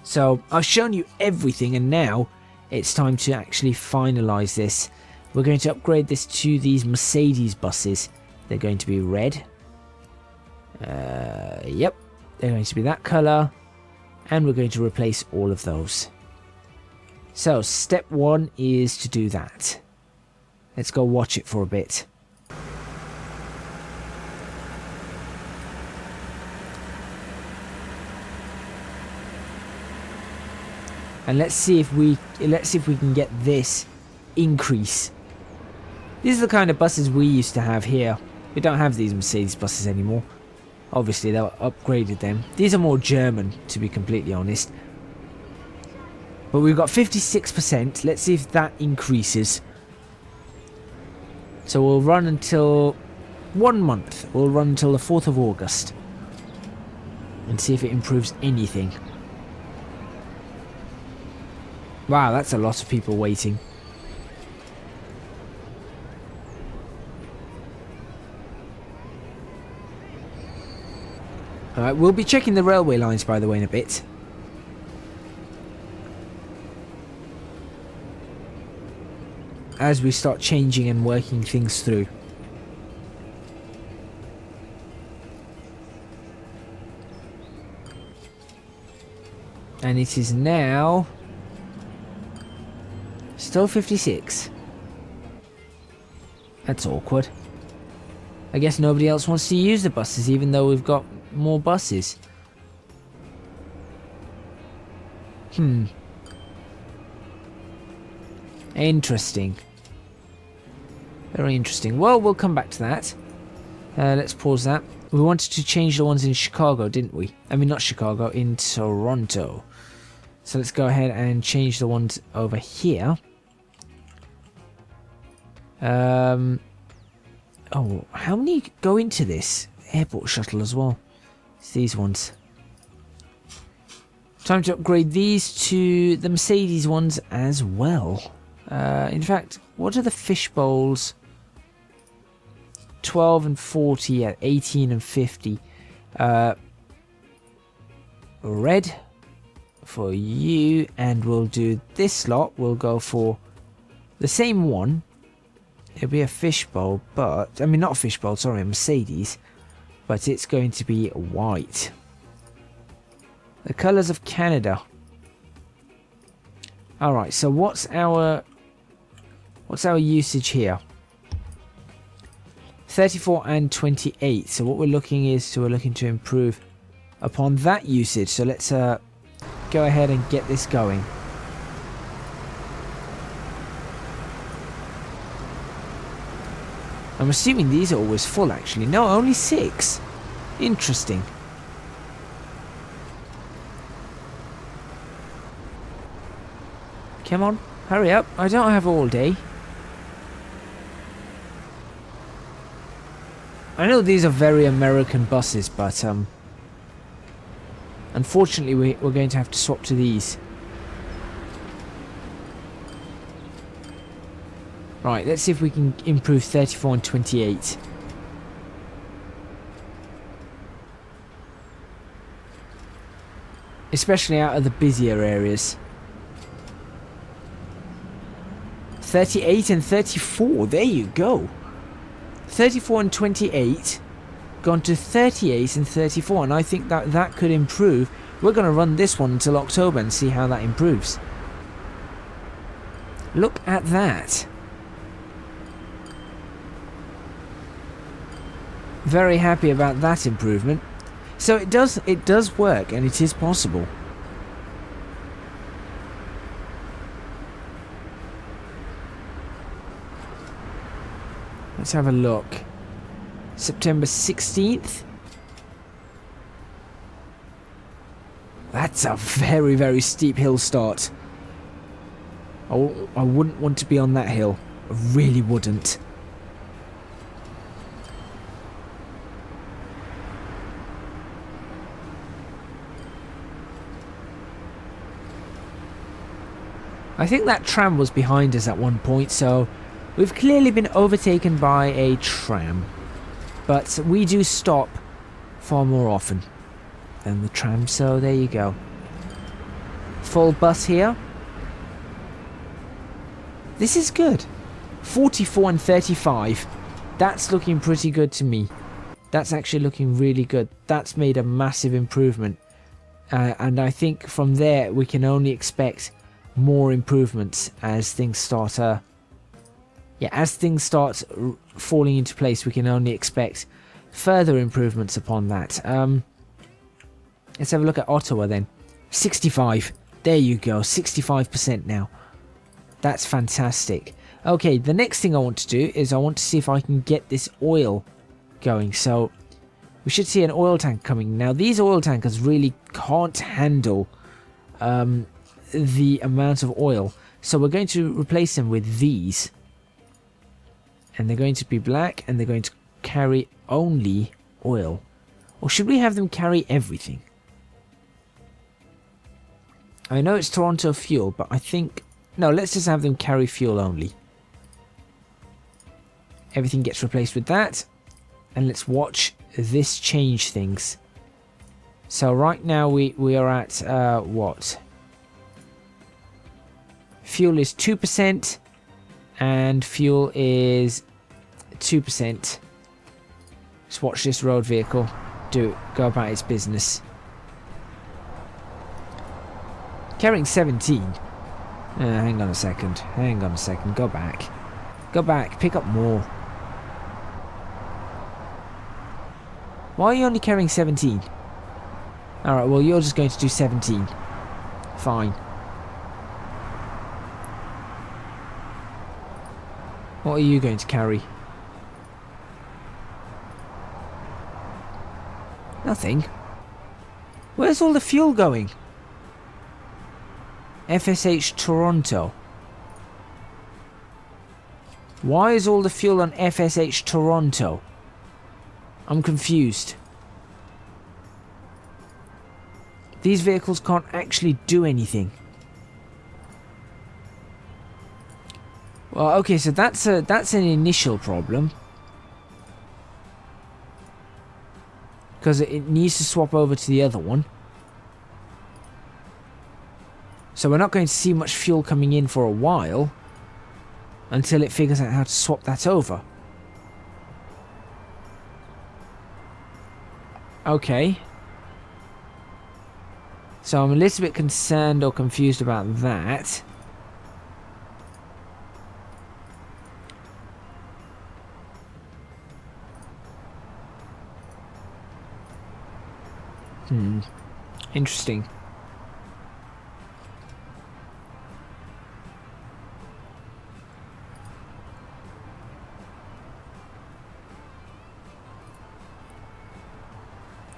So I've shown you everything, and now it's time to actually finalize this. We're going to upgrade this to these Mercedes buses. They're going to be red. Yep, they're going to be that color, and we're going to replace all of those. So step one is to do that. Let's go watch it for a bit. And let's see if we can get this increase. These are the kind of buses we used to have here. We don't have these Mercedes buses anymore. Obviously they upgraded them. These are more German, to be completely honest. But we've got 56%. Let's see if that increases. So we'll run until 1 month. We'll run until the 4th of August. And see if it improves anything. Wow, that's a lot of people waiting. Alright, we'll be checking the railway lines, by the way, in a bit. As we start changing and working things through. And it is now still 56. That's awkward. I guess nobody else wants to use the buses, even though we've got more buses. Interesting. Very interesting. Well, we'll come back to that. Let's pause that. We wanted to change the ones in Chicago, didn't we? I mean, not Chicago, in Toronto. So let's go ahead and change the ones over here. Oh, how many go into this airport shuttle as well? It's these ones. Time to upgrade these to the Mercedes ones as well. In fact, what are the fish bowls? 12 and 40 at 18 and 50. Red for you, and we'll do this lot. We'll go for the same one. It'll be a fishbowl, but I mean not a fishbowl, sorry, a Mercedes, but it's going to be white. The colours of Canada. Alright, so what's our usage here? 34 and 28. So what we're looking to improve upon that usage. So let's go ahead and get this going. I'm assuming these are always full, actually. No, only 6. Interesting. Come on, hurry up. I don't have all day. I know these are very American buses, but unfortunately we're going to have to swap to these. Right, let's see if we can improve 34 and 28. Especially out of the busier areas. 38 and 34, there you go. 34 and 28 gone to 38 and 34, and I think that could improve. We're going to run this one until October and see how that improves. Look at that. Very happy about that improvement. So it does work, and it is possible. Let's have a look. September 16th. That's a very, very steep hill start. I wouldn't want to be on that hill. I really wouldn't. I think that tram was behind us at one point, so we've clearly been overtaken by a tram. But we do stop far more often than the tram, so there you go. Full bus here. This is good. 44 and 35. That's looking pretty good to me. That's actually looking really good. That's made a massive improvement. And I think from there we can only expect more improvements as things start falling into place. We can only expect further improvements upon that. Let's have a look at Ottawa then. 65. There you go. 65% now. That's fantastic. Okay, the next thing I want to do is I want to see if I can get this oil going. So we should see an oil tank coming. Now these oil tankers really can't handle the amount of oil. So we're going to replace them with these. And they're going to be black, and they're going to carry only oil. Or should we have them carry everything? I know it's Toronto fuel, but I think... No, let's just have them carry fuel only. Everything gets replaced with that. And let's watch this change things. So right now we are at, what? Fuel is 2%. And fuel is 2%. Let's watch this road vehicle go about its business. Carrying 17. Hang on a second. Go back. Go back. Pick up more. Why are you only carrying 17? Alright, well you're just going to do 17. Fine. What are you going to carry? Nothing. Where's all the fuel going? FSH Toronto. Why is all the fuel on FSH Toronto? I'm confused. These vehicles can't actually do anything. Well, okay, so that's an initial problem. Because it needs to swap over to the other one. So we're not going to see much fuel coming in for a while. Until it figures out how to swap that over. Okay. So I'm a little bit concerned or confused about that. Interesting.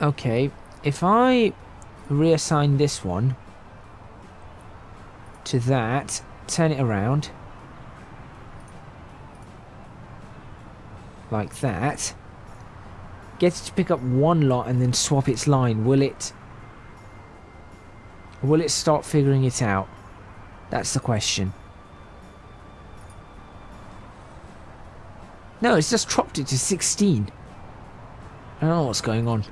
Okay, if I reassign this one to that, turn it around like that, get it to pick up one lot and then swap its line, will it start figuring it out? That's the question. No, it's just dropped it to 16. I don't know what's going on.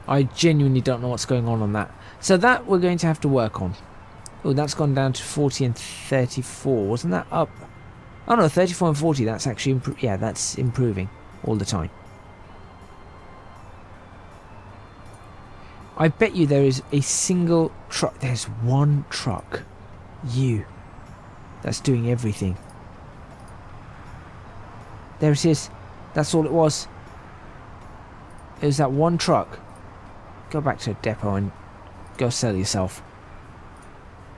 I genuinely don't know what's going on that. So that we're going to have to work on. Oh, that's gone down to 40 and 34. Wasn't that up? Oh no, 34 and 40. That's actually yeah, that's improving all the time. I bet you there is a single truck. There's one truck. That's doing everything. There it is. That's all it was. It was that one truck. go back to the depot and go sell yourself.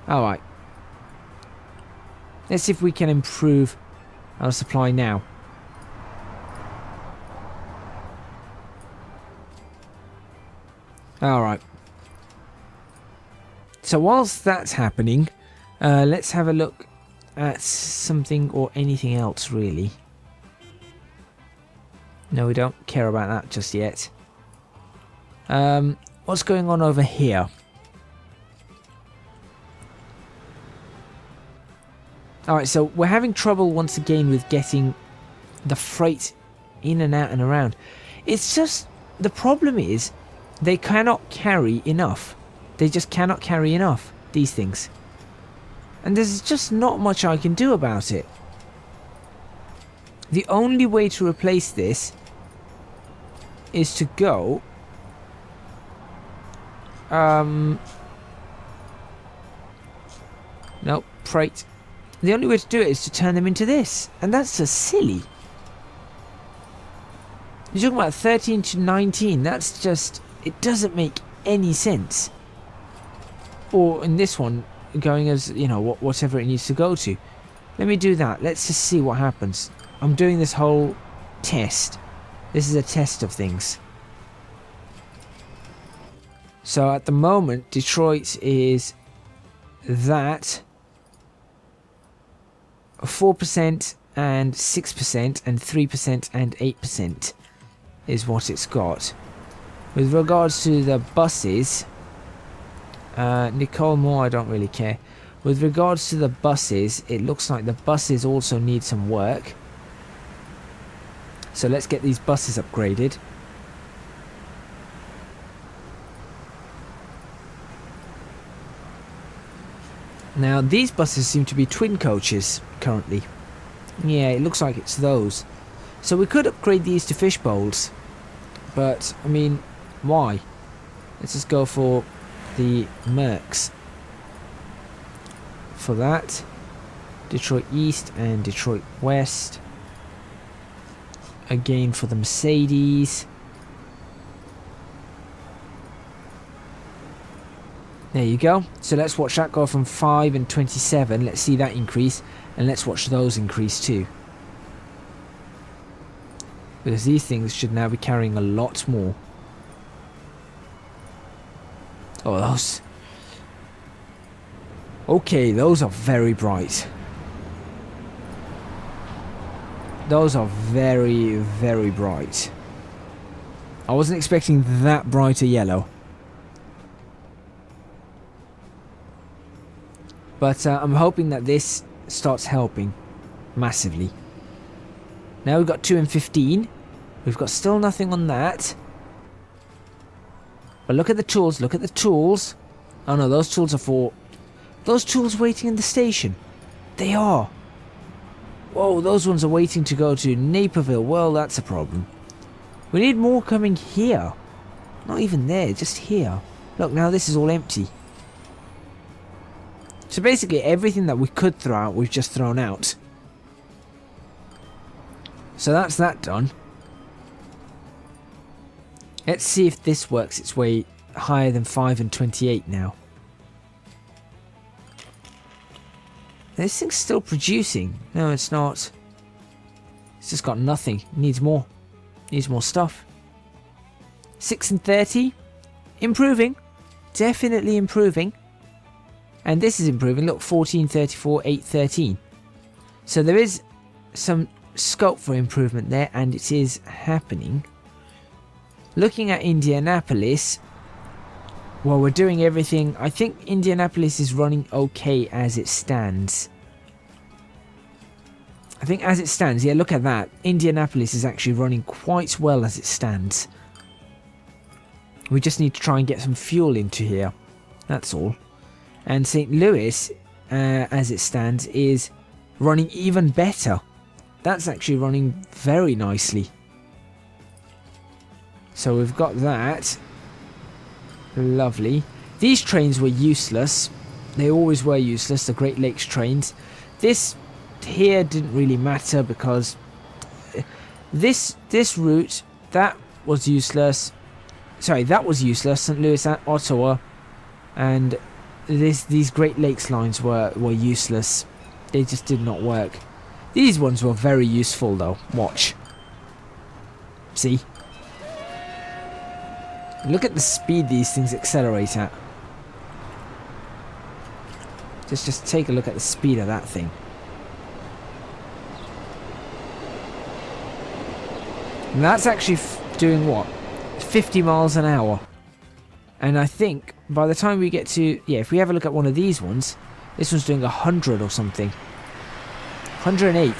Alright. Let's see if we can improve our supply now. Alright. So whilst that's happening, let's have a look at something or anything else really. No, we don't care about that just yet. What's going on over here? Alright, so we're having trouble once again with getting the freight in and out and around. It's just, the problem is, they cannot carry enough. They just cannot carry enough, these things. And there's just not much I can do about it. The only way to replace this is to go... Nope, freight. The only way to do it is to turn them into this. And that's just silly. You're talking about 13 to 19. That's just... It doesn't make any sense. Or in this one, going as, you know, whatever it needs to go to. Let me do that. Let's just see what happens. I'm doing this whole test. This is a test of things. So at the moment, Detroit is that 4% and 6% and 3% and 8% is what it's got. With regards to the buses, Nicole Moore, I don't really care. With regards to the buses, it looks like the buses also need some work. So let's get these buses upgraded. Now these buses seem to be twin coaches currently. Yeah, it looks like it's those. So we could upgrade these to fish bowls. But, I mean, why? Let's just go for the Mercs. For that, Detroit East and Detroit West. Again for the Mercedes. There you go. So let's watch that go from 5 and 27. Let's see that increase. And let's watch those increase too. Because these things should now be carrying a lot more. Oh, those. Okay, those are very bright. Those are very, very bright. I wasn't expecting that bright a yellow. But I'm hoping that this starts helping massively. Now we've got 2 and 15. We've got still nothing on that. But look at the tools, look at the tools. Oh no, those tools are for... Those tools waiting in the station. They are. Whoa, those ones are waiting to go to Naperville. Well, that's a problem. We need more coming here. Not even there, just here. Look, now this is all empty. So basically everything that we could throw out, we've just thrown out. So that's that done. Let's see if this works its way higher than 5 and 28 now. This thing's still producing. No, it's not. It's just got nothing. It needs more. It needs more stuff. 6 and 30. Improving. Definitely improving. And this is improving. Look, 14, 34, 8, 13. So there is some scope for improvement there, and it is happening. Looking at Indianapolis, well, we're doing everything. I think Indianapolis is running okay as it stands. I think as it stands, yeah, look at that. Indianapolis is actually running quite well as it stands. We just need to try and get some fuel into here. That's all. And St. Louis, as it stands, is running even better. That's actually running very nicely. So we've got that. Lovely. These trains were useless. They always were useless, the Great Lakes trains. This here didn't really matter because this route, that was useless. sorry, that was useless. St. Louis and Ottawa, and these Great Lakes lines were useless. They just did not work. These ones were very useful though. Watch. See? Look at the speed these things accelerate at. Just take a look at the speed of that thing. And that's actually doing what? 50 miles an hour. And I think by the time we get to... yeah, if we have a look at one of these ones, this one's doing 100 or something. 108.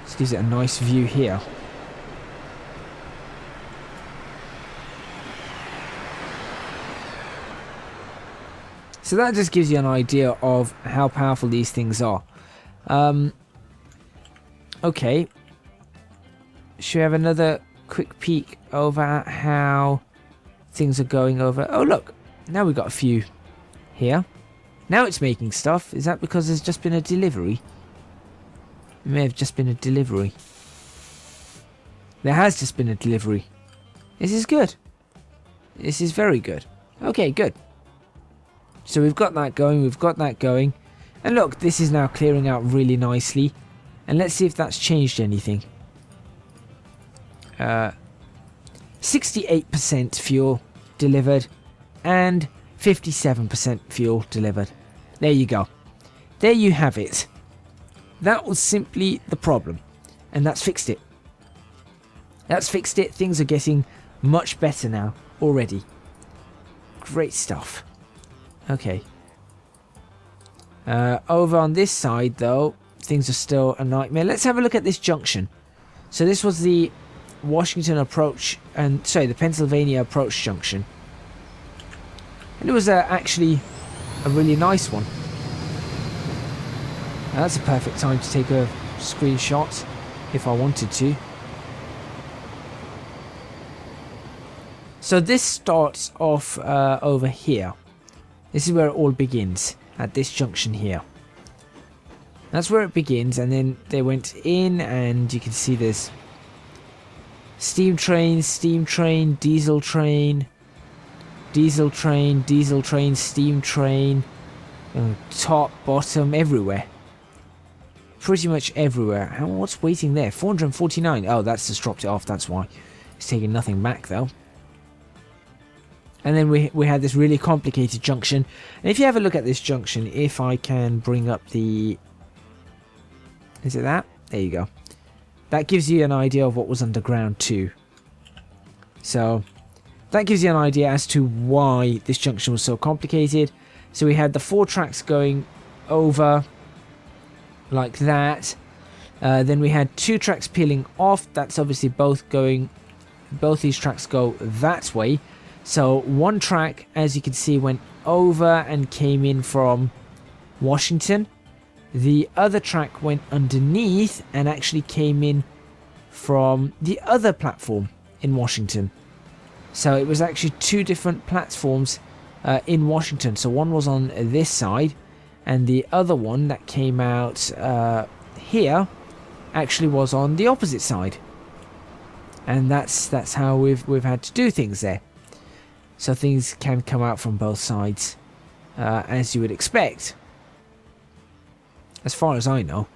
This gives it a nice view here. So that just gives you an idea of how powerful these things are. Okay. Should we have another quick peek over at how things are going over? Oh look, now we've got a few here. Now it's making stuff. Is that because there's just been a delivery? It may have just been a delivery. There has just been a delivery. This is good. This is very good. Okay, good. So we've got that going, we've got that going. And look, this is now clearing out really nicely. And let's see if that's changed anything. 68% fuel delivered and 57% fuel delivered. There you go. There you have it. That was simply the problem. And that's fixed it. That's fixed it. Things are getting much better now already. Great stuff. Okay. Over on this side though, things are still a nightmare. Let's have a look at this junction. So this was the Washington approach, and sorry, the Pennsylvania approach junction. And it was actually a really nice one. Now, that's a perfect time to take a screenshot if I wanted to. So this starts off over here. This is where it all begins, at this junction here. That's where it begins, and then they went in, and you can see there's steam train, diesel train, diesel train, steam train, top, bottom, everywhere. Pretty much everywhere. What's waiting there? 449. Oh, that's just dropped it off, that's why. It's taking nothing back, though. And then we had this really complicated junction. And if you have a look at this junction, if I can bring up the... is it that? There you go. That gives you an idea of what was underground too. So that gives you an idea as to why this junction was so complicated. So we had the 4 tracks going over like that. Then we had 2 tracks peeling off. That's obviously both these tracks go that way. So one track, as you can see, went over and came in from Washington. The other track went underneath and actually came in from the other platform in Washington. So it was actually 2 different platforms in Washington. So one was on this side, and the other one that came out here actually was on the opposite side. And that's how we've had to do things there. So things can come out from both sides, as you would expect. As far as I know.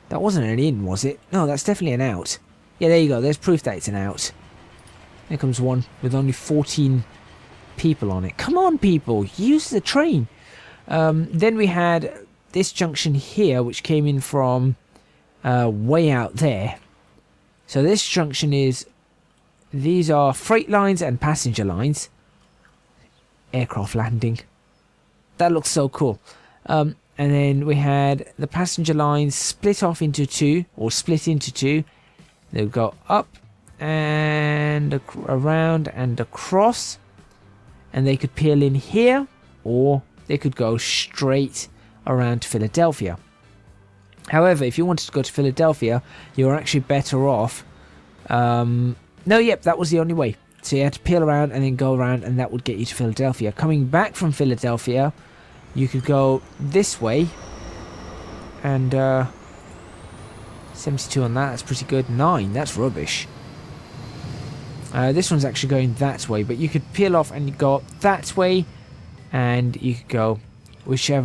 That wasn't an in, was it? No, that's definitely an out. Yeah, there you go. There's proof that it's an out. Here comes one with only 14 people on it. Come on, people. Use the train. Then we had this junction here, which came in from way out there. So this junction is... these are freight lines and passenger lines. Aircraft landing. That looks so cool. And then we had the passenger lines split into two. They would go up and around and across. And they could peel in here, or they could go straight around to Philadelphia. However, if you wanted to go to Philadelphia, you're actually better off. That was the only way. So you had to peel around and then go around, and that would get you to Philadelphia. Coming back from Philadelphia, you could go this way, and 72 on that, that's pretty good. 9, that's rubbish. This one's actually going that way, but you could peel off and go up that way, and you could go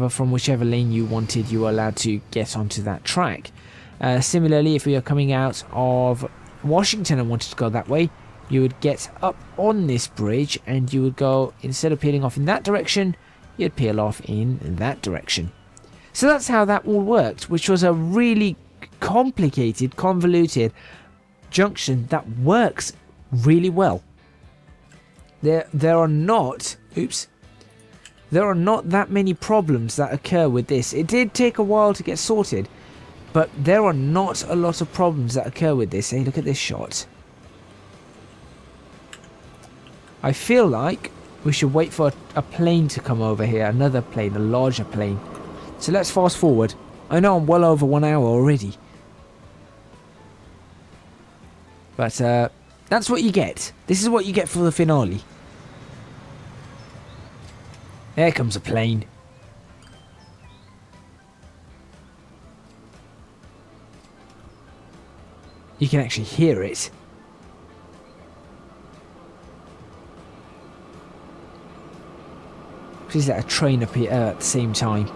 from whichever lane you wanted. You were allowed to get onto that track. Similarly, if you are coming out of Washington and wanted to go that way, you would get up on this bridge and you would go, instead of peeling off in that direction, you'd peel off in that direction. So that's how that all worked, which was a really complicated, convoluted junction that works really well. There are not that many problems that occur with this. It did take a while to get sorted, but there are not a lot of problems that occur with this. Hey, look at this shot. I feel like we should wait for a plane to come over here, another plane, a larger plane. So let's fast forward. I know I'm well over 1 hour already. But that's what you get. This is what you get for the finale. There comes a plane. You can actually hear it. Please let a train appear at the same time.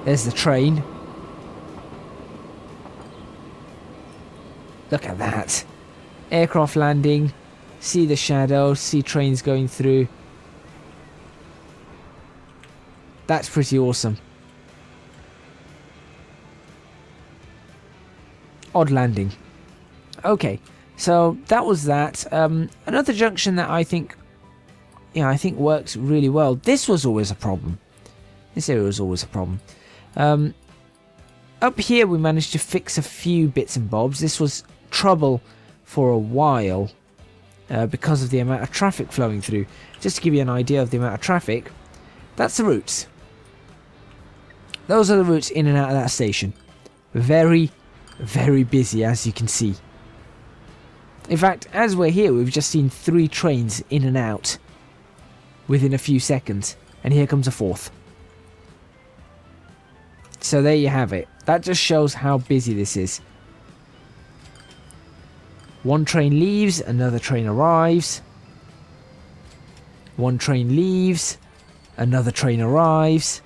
There's the train. Look at that. Aircraft landing. See the shadow. See trains going through. That's pretty awesome. Odd landing. Okay, so that was that. Another junction that I think works really well. This was always a problem. This area was always a problem. Up here we managed to fix a few bits and bobs. This was trouble for a while because of the amount of traffic flowing through. Just to give you an idea of the amount of traffic, that's the routes. Those are the routes in and out of that station. Very, very busy, as you can see. In fact, as we're here, we've just seen 3 trains in and out within a few seconds, and here comes a 4th. So there you have it. That just shows how busy this is. One train leaves, another train arrives. One train leaves, another train arrives.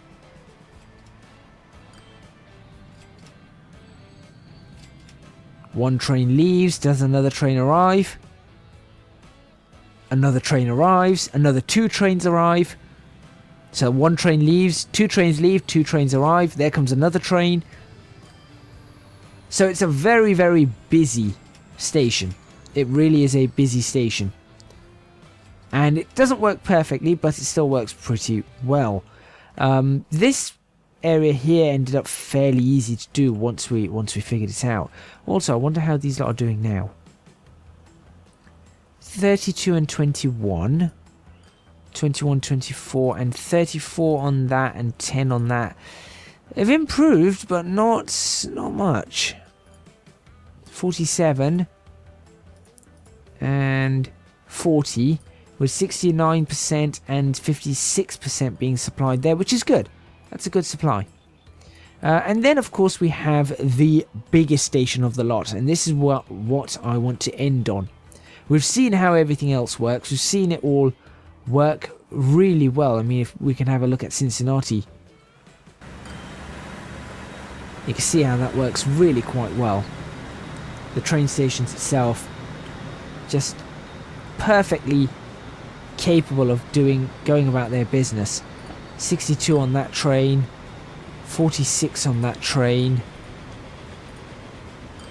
One train leaves, does another train arrive? Another train arrives, another 2 trains arrive. So one train leaves, 2 trains leave, 2 trains arrive, there comes another train. So it's a very, very busy station. It really is a busy station. And it doesn't work perfectly, but it still works pretty well. This area here ended up fairly easy to do once we figured it out. Also, I wonder how these lot are doing now. 32 and 21. 21, 24 and 34 on that and 10 on that. They've improved, but not much. 47 and 40 with 69% and 56% being supplied there, which is good. That's a good supply. And then, of course, we have the biggest station of the lot, and this is what I want to end on. We've seen how everything else works. We've seen it all work really well. I mean, if we can have a look at Cincinnati, you can see how that works really quite well. The train stations itself, just perfectly capable of going about their business. 62 on that train, 46 on that train.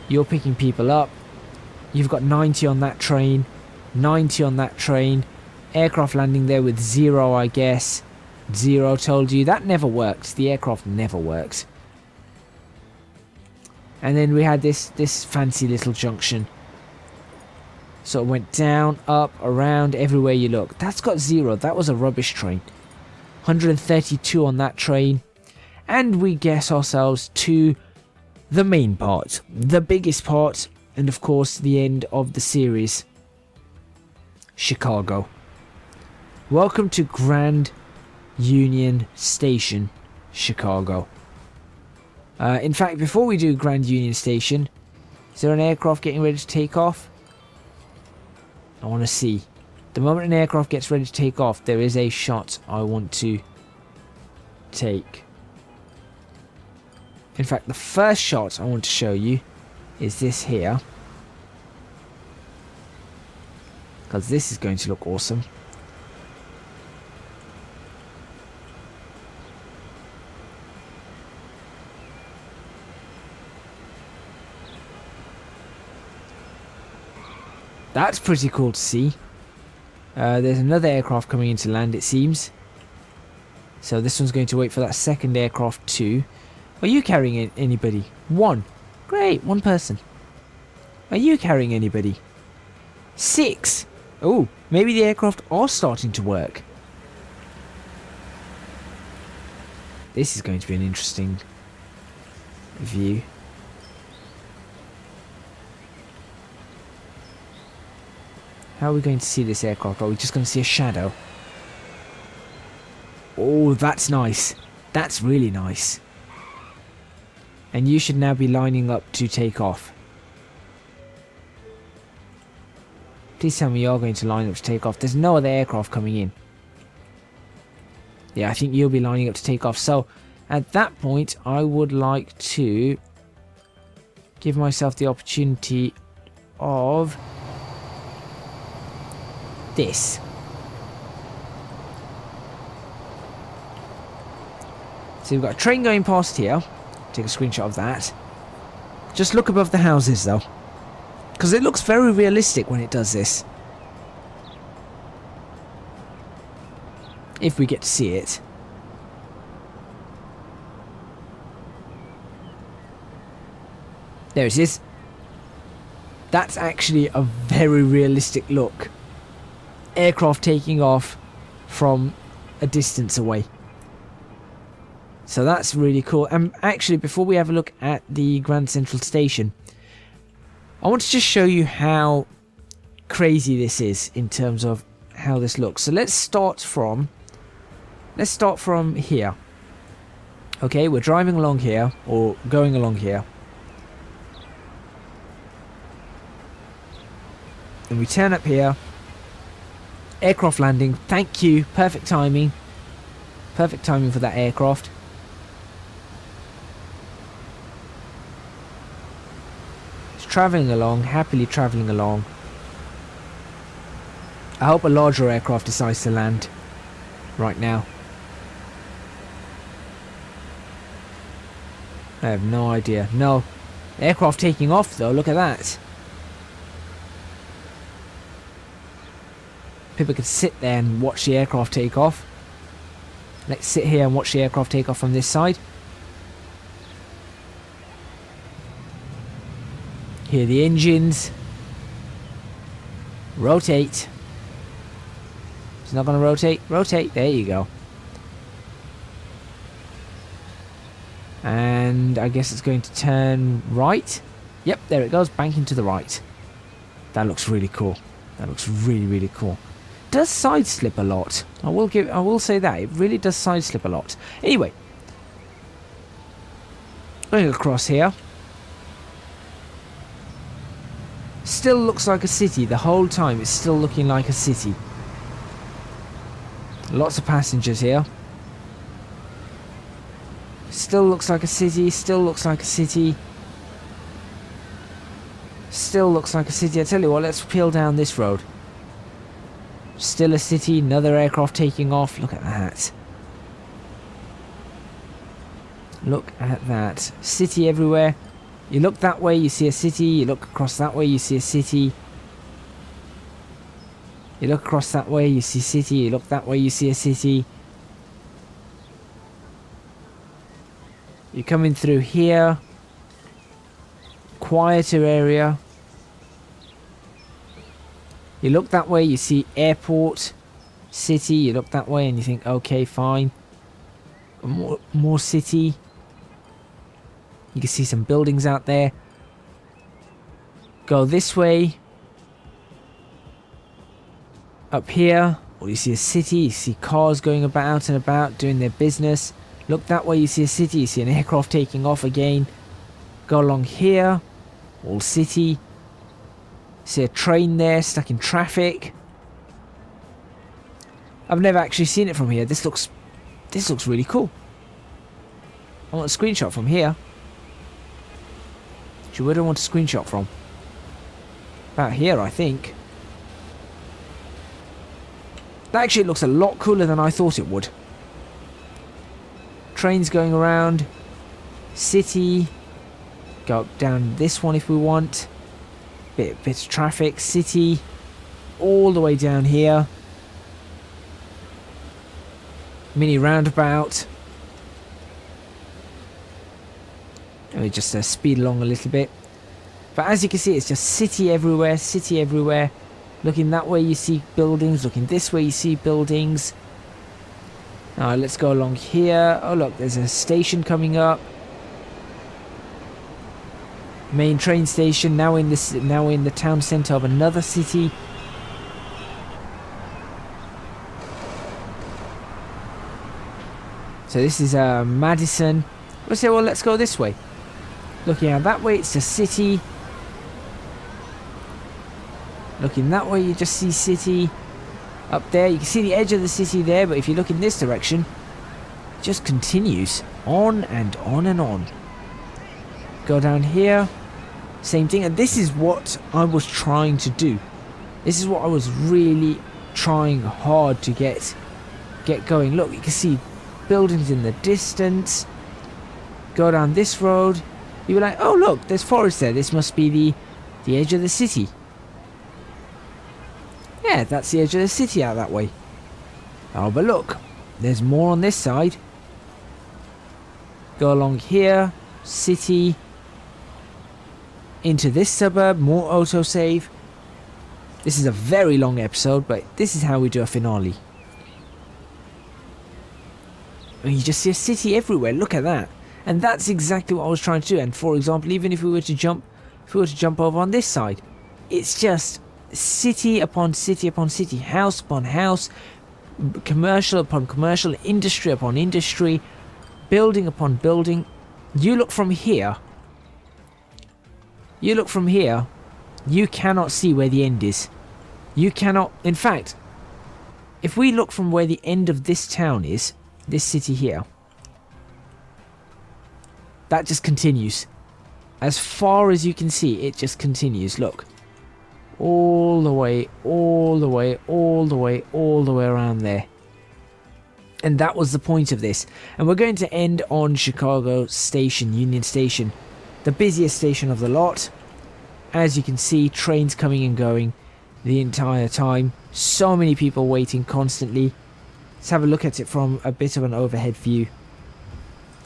You're picking people up. You've got 90 on that train, 90 on that train. Aircraft landing there with 0, I guess. 0, told you. That never worked. The aircraft never worked. And then we had this fancy little junction. So it went down, up, around, everywhere you look. That's got 0. That was a rubbish train. 132 on that train. And we get ourselves to the main part. The biggest part. And of course, the end of the series. Chicago. Welcome to Grand Union Station, Chicago. In fact, before we do Grand Union Station, is there an aircraft getting ready to take off? I want to see. The moment an aircraft gets ready to take off, there is a shot I want to take. In fact, the first shot I want to show you is this here. Because this is going to look awesome. That's pretty cool to see. There's another aircraft coming in to land, it seems. So this one's going to wait for that second aircraft too. Are you carrying anybody? One. Great, one person. Are you carrying anybody? 6. Oh, maybe the aircraft are starting to work. This is going to be an interesting view. How are we going to see this aircraft? Are we just going to see a shadow? Oh, that's nice. That's really nice. And you should now be lining up to take off. Please tell me you're going to line up to take off. There's no other aircraft coming in. Yeah, I think you'll be lining up to take off. So, at that point, I would like to give myself the opportunity of this. So we've got a train going past here. Take a screenshot of that. Just look above the houses though, because it looks very realistic when it does this. If we get to see it. There it is. That's actually a very realistic look. Aircraft taking off from a distance away. So that's really cool. And actually, before we have a look at the Grand Central Station, I want to just show you how crazy this is in terms of how this looks. So let's start from here. Okay, we're driving along here, or going along here. And we turn up here. Aircraft landing. Thank you. Perfect timing. Perfect timing for that aircraft. It's travelling along. Happily travelling along. I hope a larger aircraft decides to land right now. I have no idea. No. Aircraft taking off though. Look at that. People could sit there and watch the aircraft take off. Let's sit here and watch the aircraft take off from this side. Hear the engines. Rotate. It's not going to rotate. Rotate. There you go. And I guess it's going to turn right. Yep, there it goes. Banking to the right. That looks really cool. That looks really, really cool. Does side slip a lot. I will say that. It really does side slip a lot. Anyway. Going across here. Still looks like a city. The whole time it's still looking like a city. Lots of passengers here. Still looks like a city. Still looks like a city. Still looks like a city. I tell you what, let's peel down this road. Still a city. Another aircraft taking off. Look at that. Look at that. City everywhere. You look that way, you see a city. You look across that way, you see a city. You look across that way, you see city. You look that way, you see a city. You're coming through here. Quieter area. You look that way, you see airport, city. You look that way and you think, okay, fine. More city. You can see some buildings out there. Go this way. Up here, well, you see a city. You see cars going about and about, doing their business. Look that way, you see a city. You see an aircraft taking off again. Go along here. All city. See a train there stuck in traffic. I've never actually seen it from here. This looks really cool. I want a screenshot from here. Actually, where do I want a screenshot from? About here, I think. That actually looks a lot cooler than I thought it would. Trains going around. City. Go up down this one if we want. Bit of traffic. City. All the way down here. Mini roundabout. Let me just speed along a little bit. But as you can see, it's just city everywhere, city everywhere. Looking that way you see buildings, looking this way you see buildings. Alright, let's go along here. Oh look, there's a station coming up. Main train station, now in the town centre of another city. So this is Madison. We'll say, well, let's go this way. Looking out that way, it's a city. Looking that way, you just see city. Up there, you can see the edge of the city there, but if you look in this direction, it just continues on and on and on. Go down here, same thing, and this is what I was trying to do. This is what I was really trying hard to get going. Look, you can see buildings in the distance. Go down this road, you'll be like, oh look, there's forest there. This must be the edge of the city. Yeah, that's the edge of the city out that way. Oh, but look, there's more on this side. Go along here, city, into this suburb, more autosave. This is a very long episode, but this is how we do a finale. And you just see a city everywhere, look at that. And that's exactly what I was trying to do. And for example, even if we were to jump over on this side, it's just city upon city upon city, house upon house, commercial upon commercial, industry upon industry, building upon building. You look from here, you cannot see where the end is. You cannot, in fact, if we look from where the end of this town is, this city here, that just continues. As far as you can see, it just continues. Look. All the way, all the way, all the way, all the way around there. And that was the point of this. And we're going to end on Chicago Station, Union Station. The busiest station of the lot. As you can see, trains coming and going the entire time. So many people waiting constantly. Let's have a look at it from a bit of an overhead view.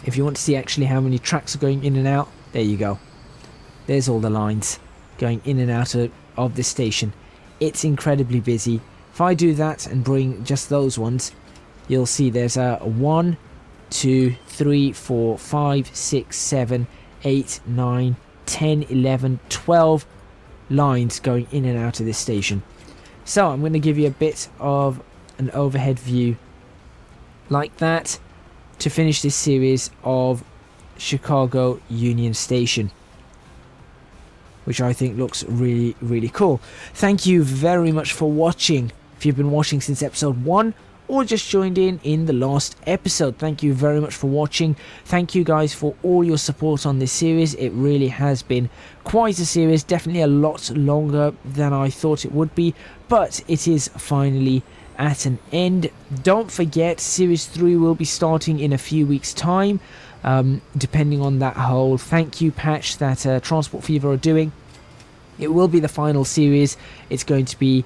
If you want to see actually how many tracks are going in and out, there you go. There's all the lines going in and out of this station. It's incredibly busy. If I do that and bring just those ones, you'll see there's a 1, 2, 3, 4, 5, 6, 7, 8, 9, 10, 11, 12 lines going in and out of this station. So I'm going to give you a bit of an overhead view like that to finish this series of Chicago Union Station, which I think looks really, really cool. Thank you very much for watching. If you've been watching since episode 1 or just joined in the last episode, thank you very much for watching. Thank you guys for all your support on this series. It really has been quite a series, definitely a lot longer than I thought it would be, but it is finally at an end. Don't forget, series 3 will be starting in a few weeks time, depending on that whole thank you patch that Transport Fever are doing. It will be the final series. It's going to be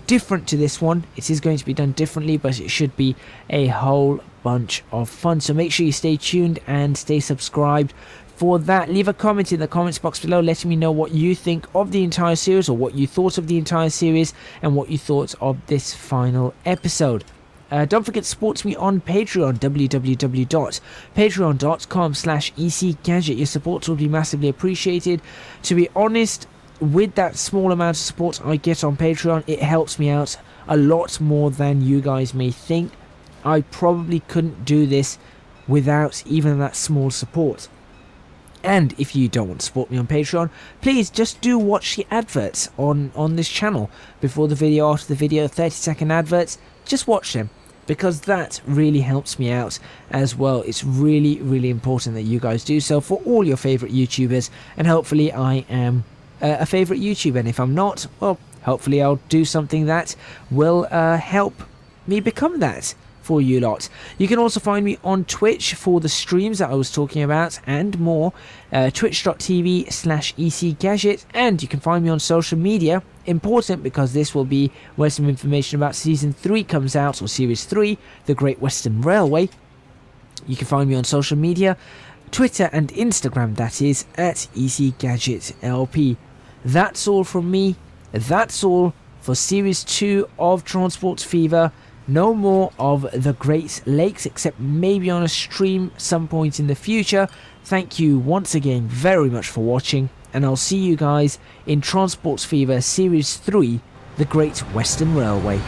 different to this one. It is going to be done differently, but it should be a whole bunch of fun. So make sure you stay tuned and stay subscribed for that. Leave a comment in the comments box below letting me know what you think of the entire series, or what you thought of the entire series, and what you thought of this final episode. Don't forget to support me on Patreon, www.patreon.com/ECGadget. Your support will be massively appreciated. To be honest, with that small amount of support I get on Patreon, it helps me out a lot more than you guys may think. I probably couldn't do this without even that small support. And if you don't want to support me on Patreon, please just do watch the adverts on this channel. Before the video, after the video, 30-second adverts, just watch them, because that really helps me out as well. It's really, really important that you guys do so for all your favourite YouTubers, and hopefully I am a favourite YouTuber, and if I'm not, well, hopefully I'll do something that will help me become that for you lot. You can also find me on Twitch for the streams that I was talking about and more, twitch.tv/ECGadget, and you can find me on social media. Important, because this will be where some information about Season 3 comes out, or Series 3, The Great Western Railway. You can find me on social media, Twitter and Instagram, that is, at ECGadgetLP. That's all from me. That's all for Series 2 of Transport Fever. No more of the Great Lakes, except maybe on a stream some point in the future. Thank you once again very much for watching, and I'll see you guys in Transport Fever Series 3, The Great Western Railway.